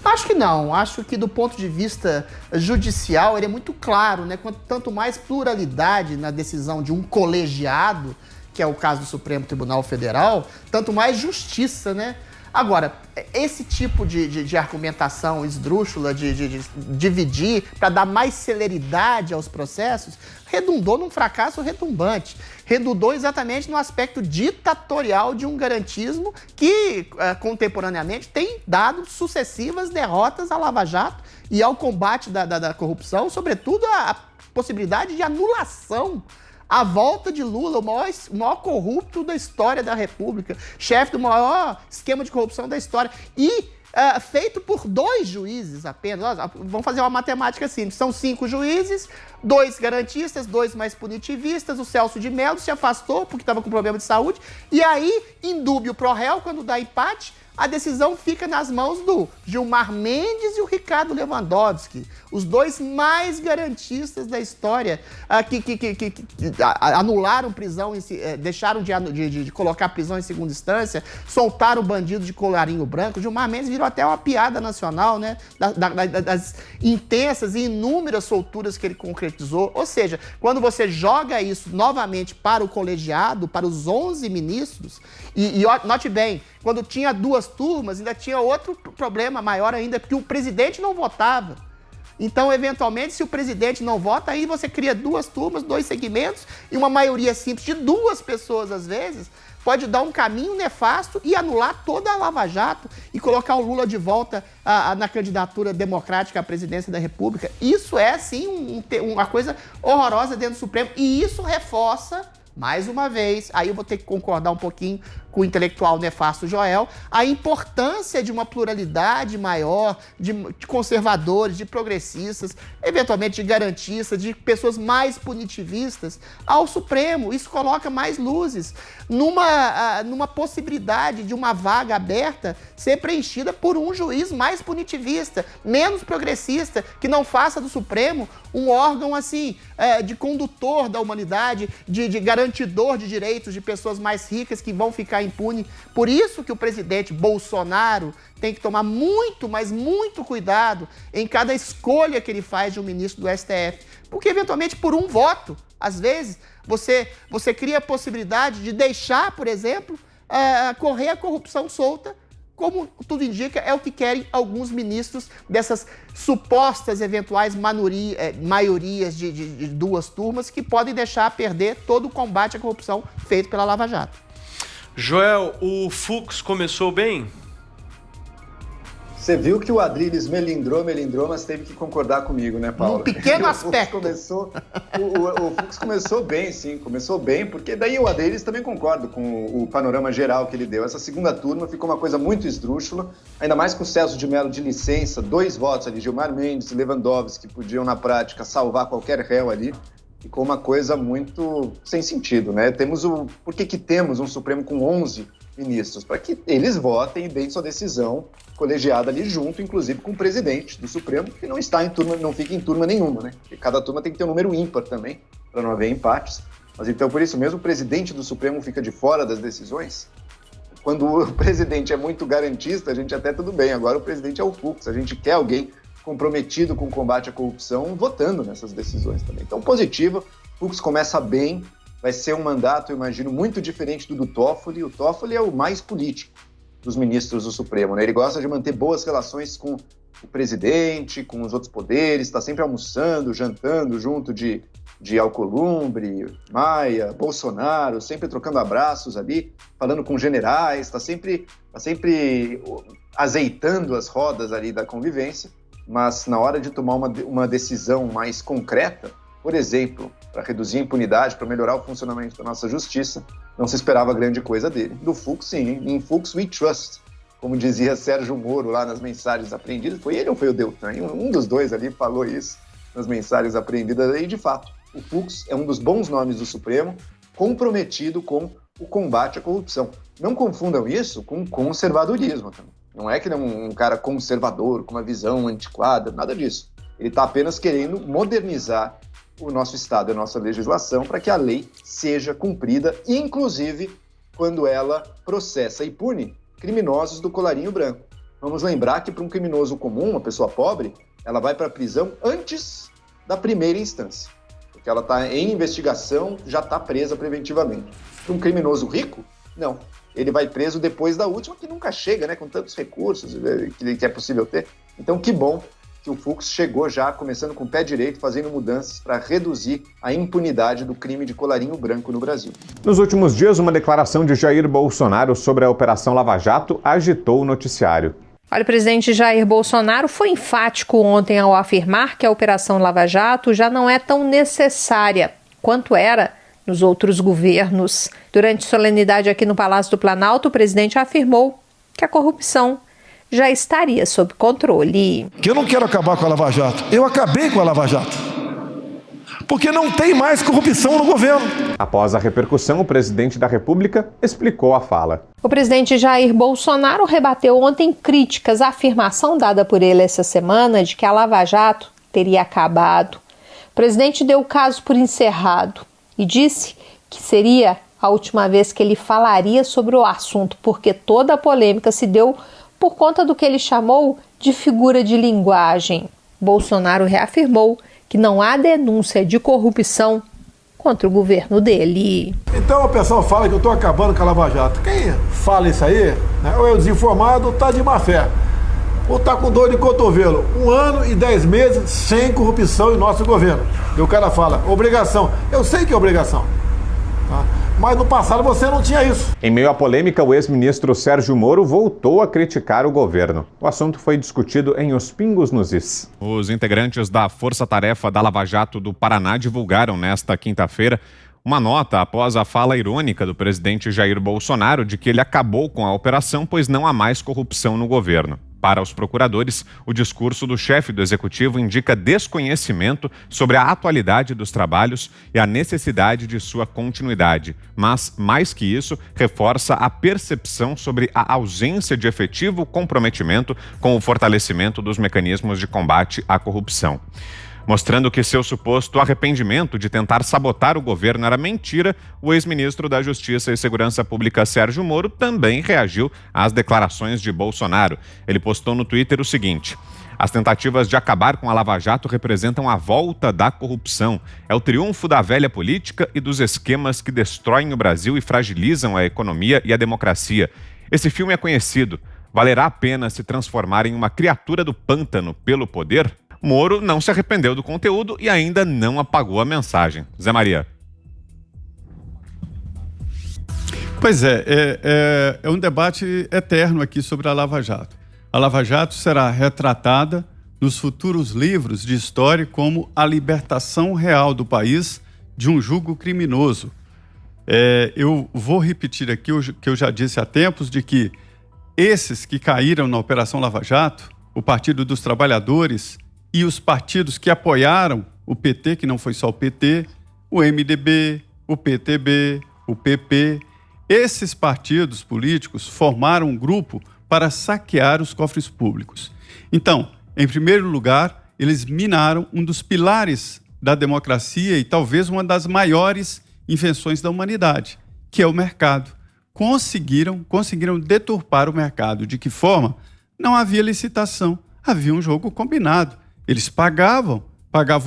Acho que não. Acho que do ponto de vista judicial ele é muito claro, né? Tanto mais pluralidade na decisão de um colegiado, que é o caso do Supremo Tribunal Federal, tanto mais justiça, né? Agora, esse tipo de argumentação esdrúxula, de dividir para dar mais celeridade aos processos, redundou num fracasso retumbante. Redundou exatamente no aspecto ditatorial de um garantismo que, contemporaneamente, tem dado sucessivas derrotas à Lava Jato e ao combate da corrupção, sobretudo a possibilidade de anulação. A volta de Lula, o maior corrupto da história da República, chefe do maior esquema de corrupção da história, e feito por 2 juízes apenas. Vamos fazer uma matemática assim, são 5 juízes, 2 garantistas, 2 mais punitivistas, o Celso de Mello se afastou porque estava com problema de saúde, e aí, em dúbio pro réu, quando dá empate, a decisão fica nas mãos do Gilmar Mendes e o Ricardo Lewandowski, os 2 mais garantistas da história, que anularam prisão, deixaram de colocar prisão em segunda instância, soltaram o bandido de colarinho branco. Gilmar Mendes virou até uma piada nacional, né? Das intensas e inúmeras solturas que ele concretizou. Ou seja, quando você joga isso novamente para o colegiado, para os 11 ministros, e note bem, quando tinha 2 turmas, ainda tinha outro problema maior ainda, porque o presidente não votava. Então, eventualmente, se o presidente não vota, aí você cria 2 turmas, 2 segmentos, e uma maioria simples de 2 pessoas, às vezes, pode dar um caminho nefasto e anular toda a Lava Jato e colocar o Lula de volta na candidatura democrática à presidência da República. Isso é, sim, uma coisa horrorosa dentro do Supremo, e isso reforça, mais uma vez, aí eu vou ter que concordar um pouquinho com o intelectual nefasto Joel, a importância de uma pluralidade maior de conservadores, de progressistas, eventualmente de garantistas, de pessoas mais punitivistas ao Supremo. Isso coloca mais luzes numa possibilidade de uma vaga aberta ser preenchida por um juiz mais punitivista, menos progressista, que não faça do Supremo um órgão assim de condutor da humanidade, de garantidor de direitos de pessoas mais ricas que vão ficar impune. Por isso que o presidente Bolsonaro tem que tomar muito, mas muito cuidado em cada escolha que ele faz de um ministro do STF. Porque, eventualmente, por um voto, às vezes, você cria a possibilidade de deixar, por exemplo, correr a corrupção solta, como tudo indica, é o que querem alguns ministros dessas supostas eventuais maiorias de 2 turmas que podem deixar perder todo o combate à corrupção feito pela Lava Jato. Joel, o Fux começou bem? Você viu que o Adriles melindrou, mas teve que concordar comigo, né, Paulo? Um pequeno aspecto. O Fux começou bem, sim, começou bem, porque daí o Adriles também concorda com o panorama geral que ele deu. Essa segunda turma ficou uma coisa muito esdrúxula, ainda mais com o Celso de Mello de licença, 2 votos ali, Gilmar Mendes e Lewandowski, que podiam, na prática, salvar qualquer réu ali. Ficou uma coisa muito sem sentido, né? Por que temos um Supremo com 11 ministros? Para que eles votem e deem sua decisão colegiada ali junto, inclusive com o presidente do Supremo, que não está em turma, não fica em turma nenhuma, né? Porque cada turma tem que ter um número ímpar também, para não haver empates. Mas então, por isso mesmo, o presidente do Supremo fica de fora das decisões. Quando o presidente é muito garantista, a gente até tudo bem. Agora o presidente é o Fux, a gente quer alguém comprometido com o combate à corrupção, votando nessas decisões também. Então, positivo, o Fux começa bem, vai ser um mandato, eu imagino, muito diferente do Toffoli. O Toffoli é o mais político dos ministros do Supremo, né? Ele gosta de manter boas relações com o presidente, com os outros poderes, está sempre almoçando, jantando junto de Alcolumbre, Maia, Bolsonaro, sempre trocando abraços ali, falando com generais, está sempre azeitando as rodas ali da convivência. Mas na hora de tomar uma decisão mais concreta, por exemplo, para reduzir a impunidade, para melhorar o funcionamento da nossa justiça, não se esperava grande coisa dele. Do Fux, sim, em Fux we trust, como dizia Sérgio Moro lá nas mensagens apreendidas. Foi ele ou foi o Deltan? Um dos dois ali falou isso nas mensagens apreendidas. E, de fato, o Fux é um dos bons nomes do Supremo, comprometido com o combate à corrupção. Não confundam isso com conservadorismo também. Não é que ele é um cara conservador, com uma visão antiquada, nada disso. Ele está apenas querendo modernizar o nosso Estado, a nossa legislação, para que a lei seja cumprida, inclusive quando ela processa e pune criminosos do colarinho branco. Vamos lembrar que para um criminoso comum, uma pessoa pobre, ela vai para a prisão antes da primeira instância, porque ela está em investigação, já está presa preventivamente. Para um criminoso rico, não. ele vai preso depois da última, que nunca chega, né, com tantos recursos que é possível ter. Então, que bom que o Fux chegou já, começando com o pé direito, fazendo mudanças para reduzir a impunidade do crime de colarinho branco no Brasil. Nos últimos dias, uma declaração de Jair Bolsonaro sobre a Operação Lava Jato agitou o noticiário. Olha, o presidente Jair Bolsonaro foi enfático ontem ao afirmar que a Operação Lava Jato já não é tão necessária quanto era nos outros governos. Durante solenidade aqui no Palácio do Planalto, o presidente afirmou que a corrupção já estaria sob controle. Que eu não quero acabar com a Lava Jato. Eu acabei com a Lava Jato. Porque não tem mais corrupção no governo. Após a repercussão, o presidente da República explicou a fala. O presidente Jair Bolsonaro rebateu ontem críticas à afirmação dada por ele essa semana de que a Lava Jato teria acabado. O presidente deu o caso por encerrado e disse que seria a última vez que ele falaria sobre o assunto, porque toda a polêmica se deu por conta do que ele chamou de figura de linguagem. Bolsonaro reafirmou que não há denúncia de corrupção contra o governo dele. Então o pessoal fala que eu estou acabando com a Lava Jato. Quem fala isso aí, né, ou é o desinformado ou está de má fé. Ou está com dor de cotovelo. 1 ano e 10 meses sem corrupção em nosso governo. E o cara fala, obrigação. Eu sei que é obrigação. Tá? Mas no passado você não tinha isso. Em meio à polêmica, o ex-ministro Sérgio Moro voltou a criticar o governo. O assunto foi discutido em Os Pingos nos Is. Os integrantes da Força Tarefa da Lava Jato do Paraná divulgaram nesta quinta-feira uma nota após a fala irônica do presidente Jair Bolsonaro de que ele acabou com a operação, pois não há mais corrupção no governo. Para os procuradores, o discurso do chefe do executivo indica desconhecimento sobre a atualidade dos trabalhos e a necessidade de sua continuidade, mas, mais que isso, reforça a percepção sobre a ausência de efetivo comprometimento com o fortalecimento dos mecanismos de combate à corrupção. Mostrando que seu suposto arrependimento de tentar sabotar o governo era mentira, o ex-ministro da Justiça e Segurança Pública Sérgio Moro também reagiu às declarações de Bolsonaro. Ele postou no Twitter o seguinte: as tentativas de acabar com a Lava Jato representam a volta da corrupção. É o triunfo da velha política e dos esquemas que destroem o Brasil e fragilizam a economia e a democracia. Esse filme é conhecido. Valerá a pena se transformar em uma criatura do pântano pelo poder? Moro não se arrependeu do conteúdo e ainda não apagou a mensagem. Zé Maria. Pois é um debate eterno aqui sobre a Lava Jato. A Lava Jato será retratada nos futuros livros de história como a libertação real do país de um jugo criminoso. Eu vou repetir aqui o que eu já disse há tempos, de que esses que caíram na Operação Lava Jato, o Partido dos Trabalhadores e os partidos que apoiaram o PT, que não foi só o PT, o MDB, o PTB, o PP, esses partidos políticos formaram um grupo para saquear os cofres públicos. Então, em primeiro lugar, eles minaram um dos pilares da democracia e talvez uma das maiores invenções da humanidade, que é o mercado. Conseguiram deturpar o mercado. De que forma? Não havia licitação, havia um jogo combinado. Eles pagavam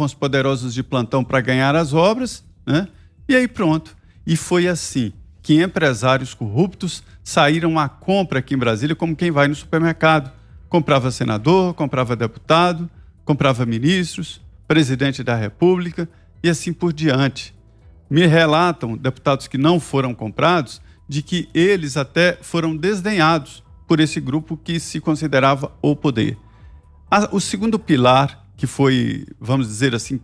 os poderosos de plantão para ganhar as obras, né? E aí pronto. E foi assim que empresários corruptos saíram à compra aqui em Brasília como quem vai no supermercado. Comprava senador, comprava deputado, comprava ministros, presidente da República e assim por diante. Me relatam deputados que não foram comprados de que eles até foram desdenhados por esse grupo que se considerava o poder. O segundo pilar que foi, vamos dizer assim,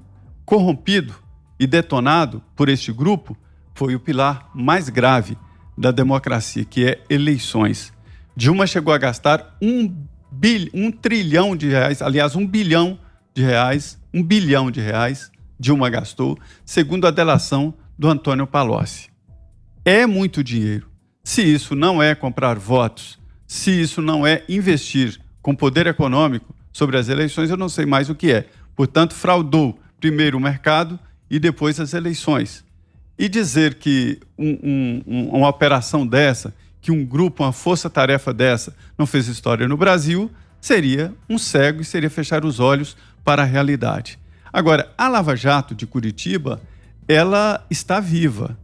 corrompido e detonado por este grupo foi o pilar mais grave da democracia, que é eleições. Dilma chegou a gastar 1 trilhão de reais, aliás, 1 bilhão de reais, 1 bilhão de reais, Dilma gastou, segundo a delação do Antônio Palocci. É muito dinheiro. Se isso não é comprar votos, se isso não é investir com poder econômico sobre as eleições, eu não sei mais o que é. Portanto, fraudou primeiro o mercado e depois as eleições. E dizer que uma operação dessa, que um grupo, uma força-tarefa dessa não fez história no Brasil, seria um cego e seria fechar os olhos para a realidade. Agora, a Lava Jato de Curitiba, ela está viva.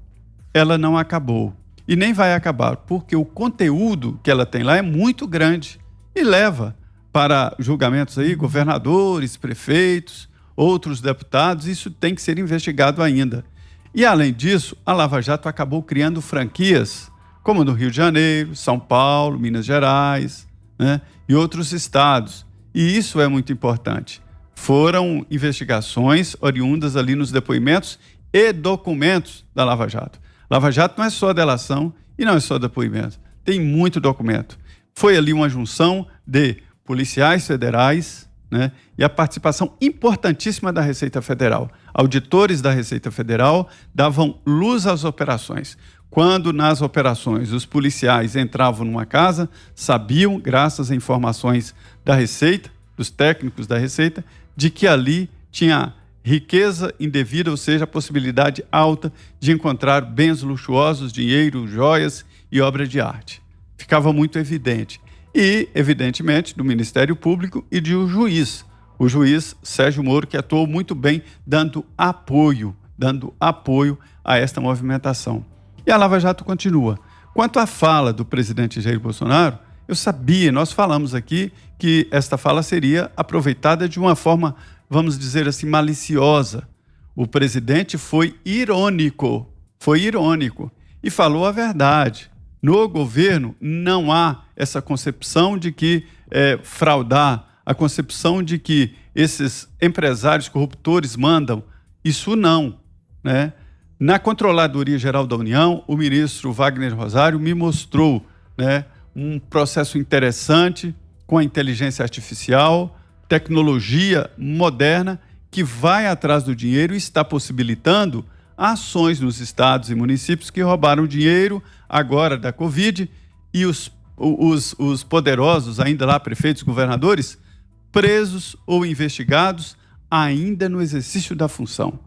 Ela não acabou. E nem vai acabar, porque o conteúdo que ela tem lá é muito grande e leva para julgamentos aí, governadores, prefeitos, outros deputados. Isso tem que ser investigado ainda. E, além disso, a Lava Jato acabou criando franquias, como no Rio de Janeiro, São Paulo, Minas Gerais, né, e outros estados. E isso é muito importante. Foram investigações oriundas ali nos depoimentos e documentos da Lava Jato. Lava Jato não é só delação e não é só depoimento. Tem muito documento. Foi ali uma junção de policiais federais, né, e a participação importantíssima da Receita Federal. Auditores da Receita Federal davam luz às operações. Quando nas operações os policiais entravam numa casa, sabiam, graças a informações da Receita, dos técnicos da Receita, de que ali tinha riqueza indevida, ou seja, a possibilidade alta de encontrar bens luxuosos, dinheiro, joias e obra de arte. Ficava muito evidente. E, evidentemente, do Ministério Público e de um juiz. O juiz Sérgio Moro, que atuou muito bem, dando apoio a esta movimentação. E a Lava Jato continua. Quanto à fala do presidente Jair Bolsonaro, eu sabia, nós falamos aqui, que esta fala seria aproveitada de uma forma, vamos dizer assim, maliciosa. O presidente foi irônico e falou a verdade. No governo não há essa concepção de que fraudar, a concepção de que esses empresários corruptores mandam. Isso não, né? Na Controladoria Geral da União, o ministro Wagner Rosário me mostrou, né, um processo interessante com a inteligência artificial, tecnologia moderna, que vai atrás do dinheiro e está possibilitando ações nos estados e municípios que roubaram dinheiro agora da Covid e os poderosos, ainda lá, prefeitos, governadores, presos ou investigados ainda no exercício da função.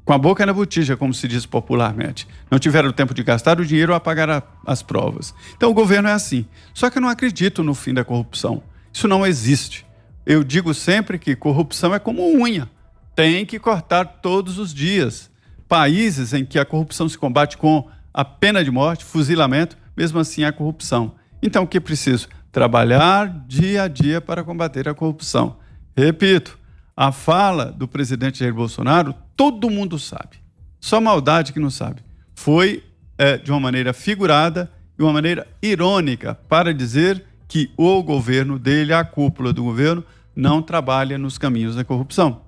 Com a boca na botija, como se diz popularmente. Não tiveram tempo de gastar o dinheiro ou apagar as provas. Então o governo é assim. Só que eu não acredito no fim da corrupção. Isso não existe. Eu digo sempre que corrupção é como unha. Tem que cortar todos os dias. Países em que a corrupção se combate com a pena de morte, fuzilamento, mesmo assim há corrupção. Então o que é preciso? Trabalhar dia a dia para combater a corrupção. Repito, a fala do presidente Jair Bolsonaro, todo mundo sabe. Só maldade que não sabe. Foi de uma maneira figurada e uma maneira irônica para dizer que o governo dele, a cúpula do governo, não trabalha nos caminhos da corrupção.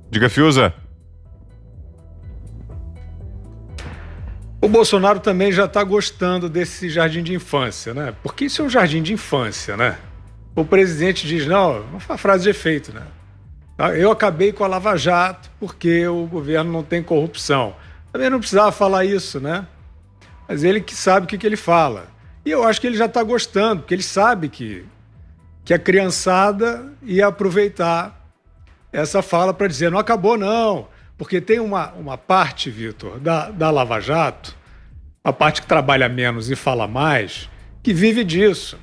Diga, Fiuza. O Bolsonaro também já está gostando desse jardim de infância, né? Porque isso é um jardim de infância, né? O presidente diz, não, uma frase de efeito, né? Eu acabei com a Lava Jato porque o governo não tem corrupção. Também não precisava falar isso, né? Mas ele que sabe o que ele fala. E eu acho que ele já está gostando, porque ele sabe que a criançada ia aproveitar essa fala para dizer, não acabou não. Porque tem uma parte, Vitor, da Lava Jato, a parte que trabalha menos e fala mais, que vive disso.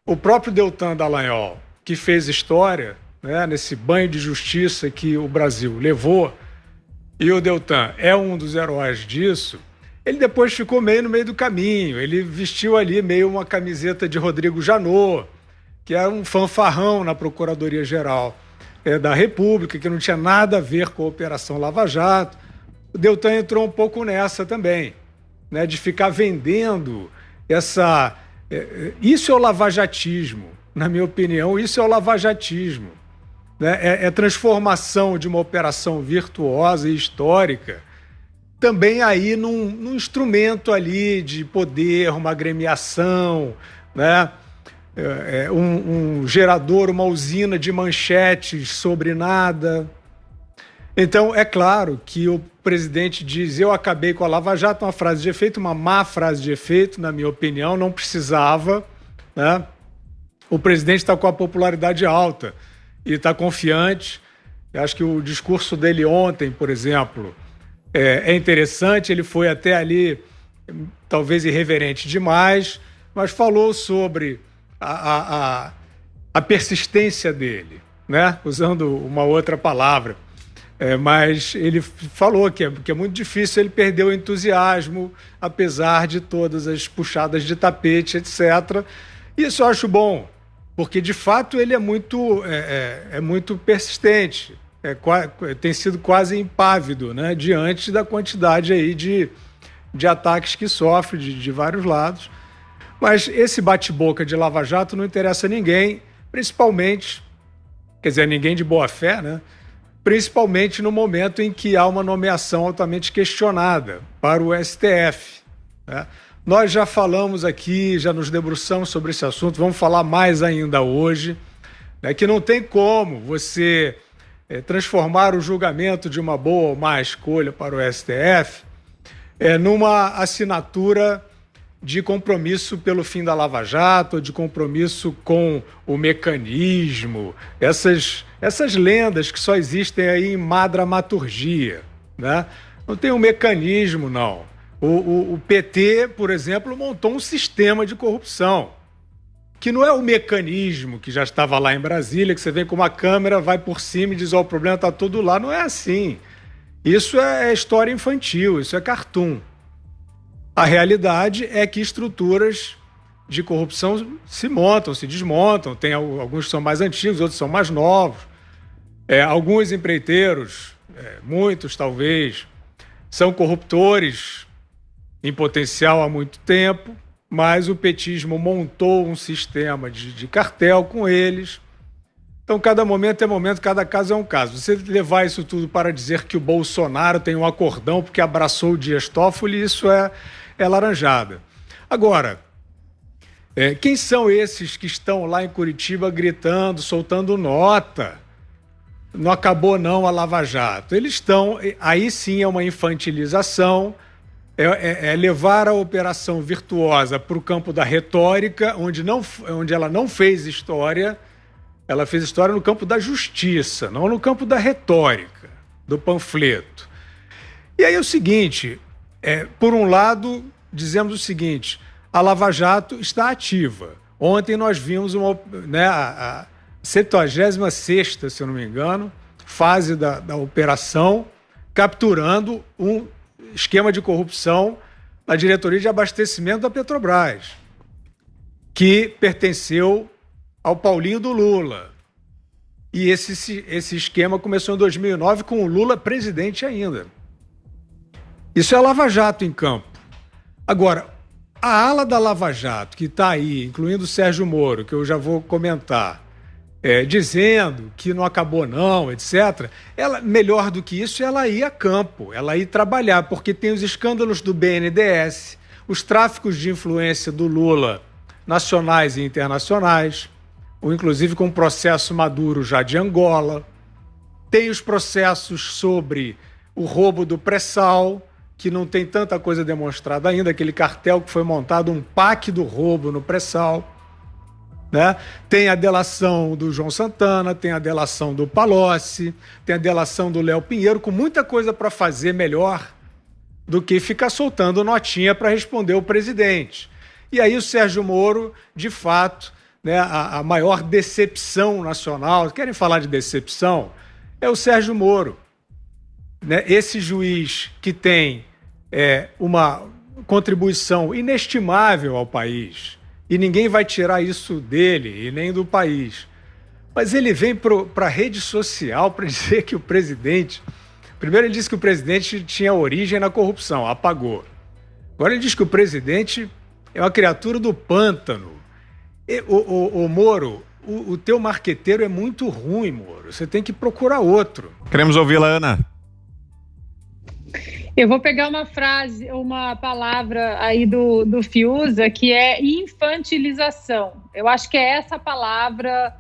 O próprio Deltan Dallagnol, que fez história, né, nesse banho de justiça que o Brasil levou, e o Deltan é um dos heróis disso, ele depois ficou meio no meio do caminho. Ele vestiu ali meio uma camiseta de Rodrigo Janot, que era um fanfarrão na Procuradoria-Geral da República, que não tinha nada a ver com a Operação Lava Jato. O Deltan entrou um pouco nessa também, né, de ficar vendendo essa... Isso é o lavajatismo, na minha opinião, isso é o lavajatismo. Né? É transformação de uma operação virtuosa e histórica também aí num instrumento ali de poder, uma agremiação, né? Um gerador, uma usina de manchetes sobre nada. Então, é claro que o presidente diz, eu acabei com a Lava Jato, uma frase de efeito, uma má frase de efeito, na minha opinião, não precisava, né? O presidente está com a popularidade alta e está confiante. Eu acho que o discurso dele ontem, por exemplo, é interessante, ele foi até ali, talvez irreverente demais, mas falou sobre a persistência dele, né? Usando uma outra palavra. Mas ele falou que é muito difícil ele perder o entusiasmo, apesar de todas as puxadas de tapete, etc. Isso eu acho bom, porque de fato ele é muito persistente, tem sido quase impávido, né, diante da quantidade aí de ataques que sofre de vários lados. Mas esse bate-boca de Lava Jato não interessa a ninguém, principalmente, quer dizer, ninguém de boa fé, né? Principalmente no momento em que há uma nomeação altamente questionada para o STF, né? Nós já falamos aqui, já nos debruçamos sobre esse assunto, vamos falar mais ainda hoje, né, que não tem como você transformar o julgamento de uma boa ou má escolha para o STF numa assinatura de compromisso pelo fim da Lava Jato, de compromisso com o mecanismo, essas lendas que só existem aí em má dramaturgia, né? Não tem um mecanismo, não. O PT, por exemplo, montou um sistema de corrupção, que não é o mecanismo que já estava lá em Brasília, que você vem com uma câmera, vai por cima e diz, o problema está todo lá. Não é assim. Isso é história infantil, isso é cartoon. A realidade é que estruturas de corrupção se montam, se desmontam. Tem alguns que são mais antigos, outros são mais novos. Alguns empreiteiros, muitos talvez, são corruptores em potencial há muito tempo, mas o petismo montou um sistema de cartel com eles. Então, cada momento é momento, cada caso é um caso. Você levar isso tudo para dizer que o Bolsonaro tem um acordão porque abraçou o Dias Toffoli, isso é laranjada. Agora, quem são esses que estão lá em Curitiba gritando, soltando nota? Não acabou não a Lava Jato. Eles estão, aí sim é uma infantilização, levar a operação virtuosa para o campo da retórica, onde ela não fez história, ela fez história no campo da justiça, não no campo da retórica, do panfleto. E aí é o seguinte, por um lado, dizemos o seguinte, a Lava Jato está ativa. Ontem nós vimos a 76ª, se eu não me engano, fase da operação, capturando um esquema de corrupção na diretoria de abastecimento da Petrobras, que pertenceu ao Paulinho do Lula. E esse esquema começou em 2009 com o Lula presidente ainda. Isso é a Lava Jato em campo. Agora, a ala da Lava Jato, que está aí, incluindo o Sérgio Moro, que eu já vou comentar, dizendo que não acabou não, etc., ela, melhor do que isso, ela ir a campo, ela ir trabalhar, porque tem os escândalos do BNDES, os tráficos de influência do Lula, nacionais e internacionais, ou inclusive com o processo Maduro já de Angola, tem os processos sobre o roubo do pré-sal, que não tem tanta coisa demonstrada ainda, aquele cartel que foi montado, um PAC do roubo no pré-sal, né? Tem a delação do João Santana, tem a delação do Palocci, tem a delação do Léo Pinheiro, com muita coisa para fazer melhor do que ficar soltando notinha para responder o presidente. E aí o Sérgio Moro, de fato, né, a maior decepção nacional, querem falar de decepção? É o Sérgio Moro. Né? Esse juiz que tem uma contribuição inestimável ao país, e ninguém vai tirar isso dele e nem do país. Mas ele vem para a rede social para dizer que o presidente... Primeiro ele disse que o presidente tinha origem na corrupção, apagou. Agora ele diz que o presidente é uma criatura do pântano. O Moro, o teu marqueteiro é muito ruim, Moro. Você tem que procurar outro. Queremos ouvi-la, Ana. Eu vou pegar uma frase, uma palavra aí do Fiuza, que é infantilização. Eu acho que é essa palavra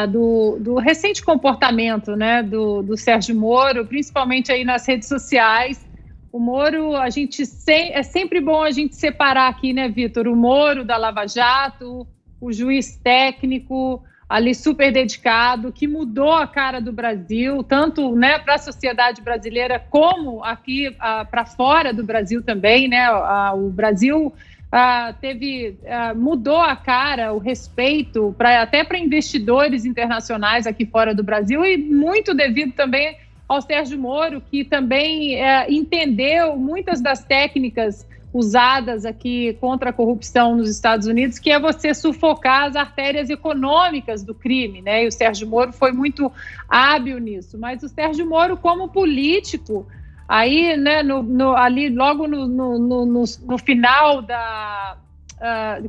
do recente comportamento, né, do Sérgio Moro, principalmente aí nas redes sociais. O Moro, é sempre bom a gente separar aqui, né, Vitor? O Moro da Lava Jato, o juiz técnico ali super dedicado, que mudou a cara do Brasil, tanto, né, para a sociedade brasileira como aqui para fora do Brasil também, né? O Brasil mudou a cara, o respeito até para investidores internacionais aqui fora do Brasil, e muito devido também ao Sérgio Moro, que também entendeu muitas das técnicas usadas aqui contra a corrupção nos Estados Unidos, que é você sufocar as artérias econômicas do crime, né? E o Sérgio Moro foi muito hábil nisso. Mas o Sérgio Moro, como político, aí, né, ali logo no final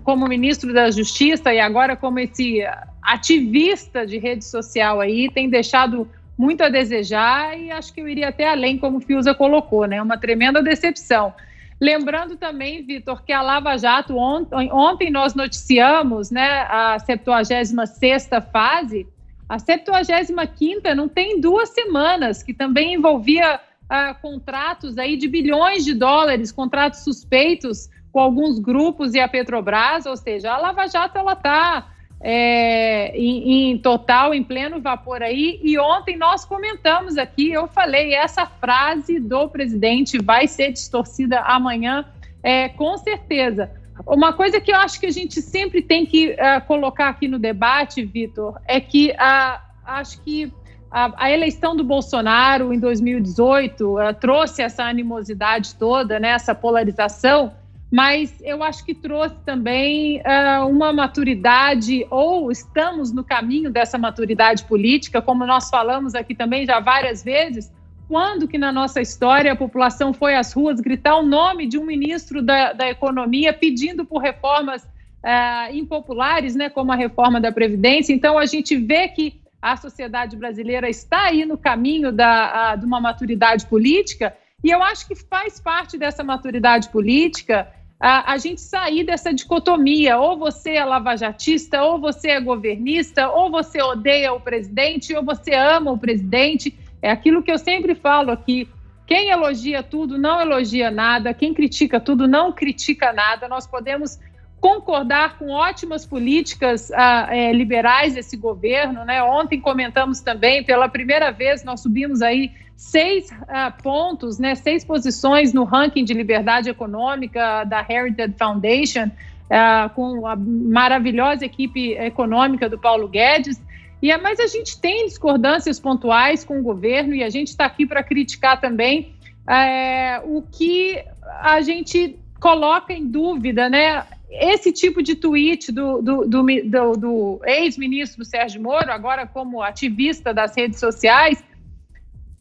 como ministro da Justiça e agora como esse ativista de rede social aí, tem deixado muito a desejar e acho que eu iria até além, como o Fiuza colocou, né? Uma tremenda decepção. Lembrando também, Vitor, que a Lava Jato, ontem nós noticiamos, né, a 76ª fase, a 75ª não tem 2 semanas, que também envolvia contratos aí de bilhões de dólares, contratos suspeitos com alguns grupos e a Petrobras, ou seja, a Lava Jato ela está em total, em pleno vapor aí, e ontem nós comentamos aqui, eu falei, essa frase do presidente vai ser distorcida amanhã, com certeza. Uma coisa que eu acho que a gente sempre tem que colocar aqui no debate, Vitor, é que acho que a eleição do Bolsonaro em 2018 trouxe essa animosidade toda, né, essa polarização, mas eu acho que trouxe também uma maturidade, ou estamos no caminho dessa maturidade política, como nós falamos aqui também já várias vezes, quando que na nossa história a população foi às ruas gritar o nome de um ministro da Economia pedindo por reformas impopulares, né, como a reforma da Previdência. Então a gente vê que a sociedade brasileira está aí no caminho de uma maturidade política, e eu acho que faz parte dessa maturidade política a gente sair dessa dicotomia, ou você é lavajatista, ou você é governista, ou você odeia o presidente, ou você ama o presidente. É aquilo que eu sempre falo aqui, quem elogia tudo não elogia nada, quem critica tudo não critica nada. Nós podemos concordar com ótimas políticas liberais desse governo, né? Ontem comentamos também, pela primeira vez, nós subimos aí 6 pontos, né, 6 posições no ranking de liberdade econômica da Heritage Foundation, com a maravilhosa equipe econômica do Paulo Guedes. Mas a gente tem discordâncias pontuais com o governo e a gente está aqui para criticar também o que a gente coloca em dúvida, né? Esse tipo de tweet do ex-ministro Sérgio Moro, agora como ativista das redes sociais,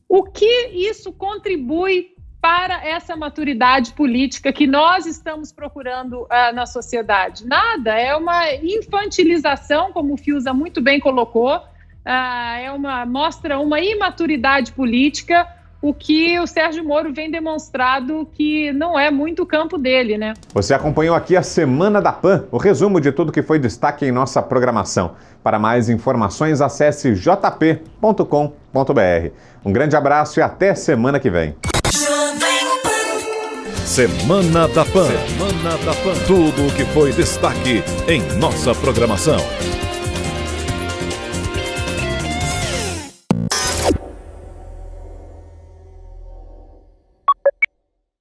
o que isso contribui para essa maturidade política que nós estamos procurando na sociedade? Nada, é uma infantilização, como o Fiuza muito bem colocou, mostra uma imaturidade política, o que o Sérgio Moro vem demonstrado que não é muito o campo dele, né? Você acompanhou aqui a Semana da PAN, o resumo de tudo que foi destaque em nossa programação. Para mais informações, acesse jp.com.br. Um grande abraço e até semana que vem. Semana da PAN. Semana da PAN. Tudo o que foi destaque em nossa programação.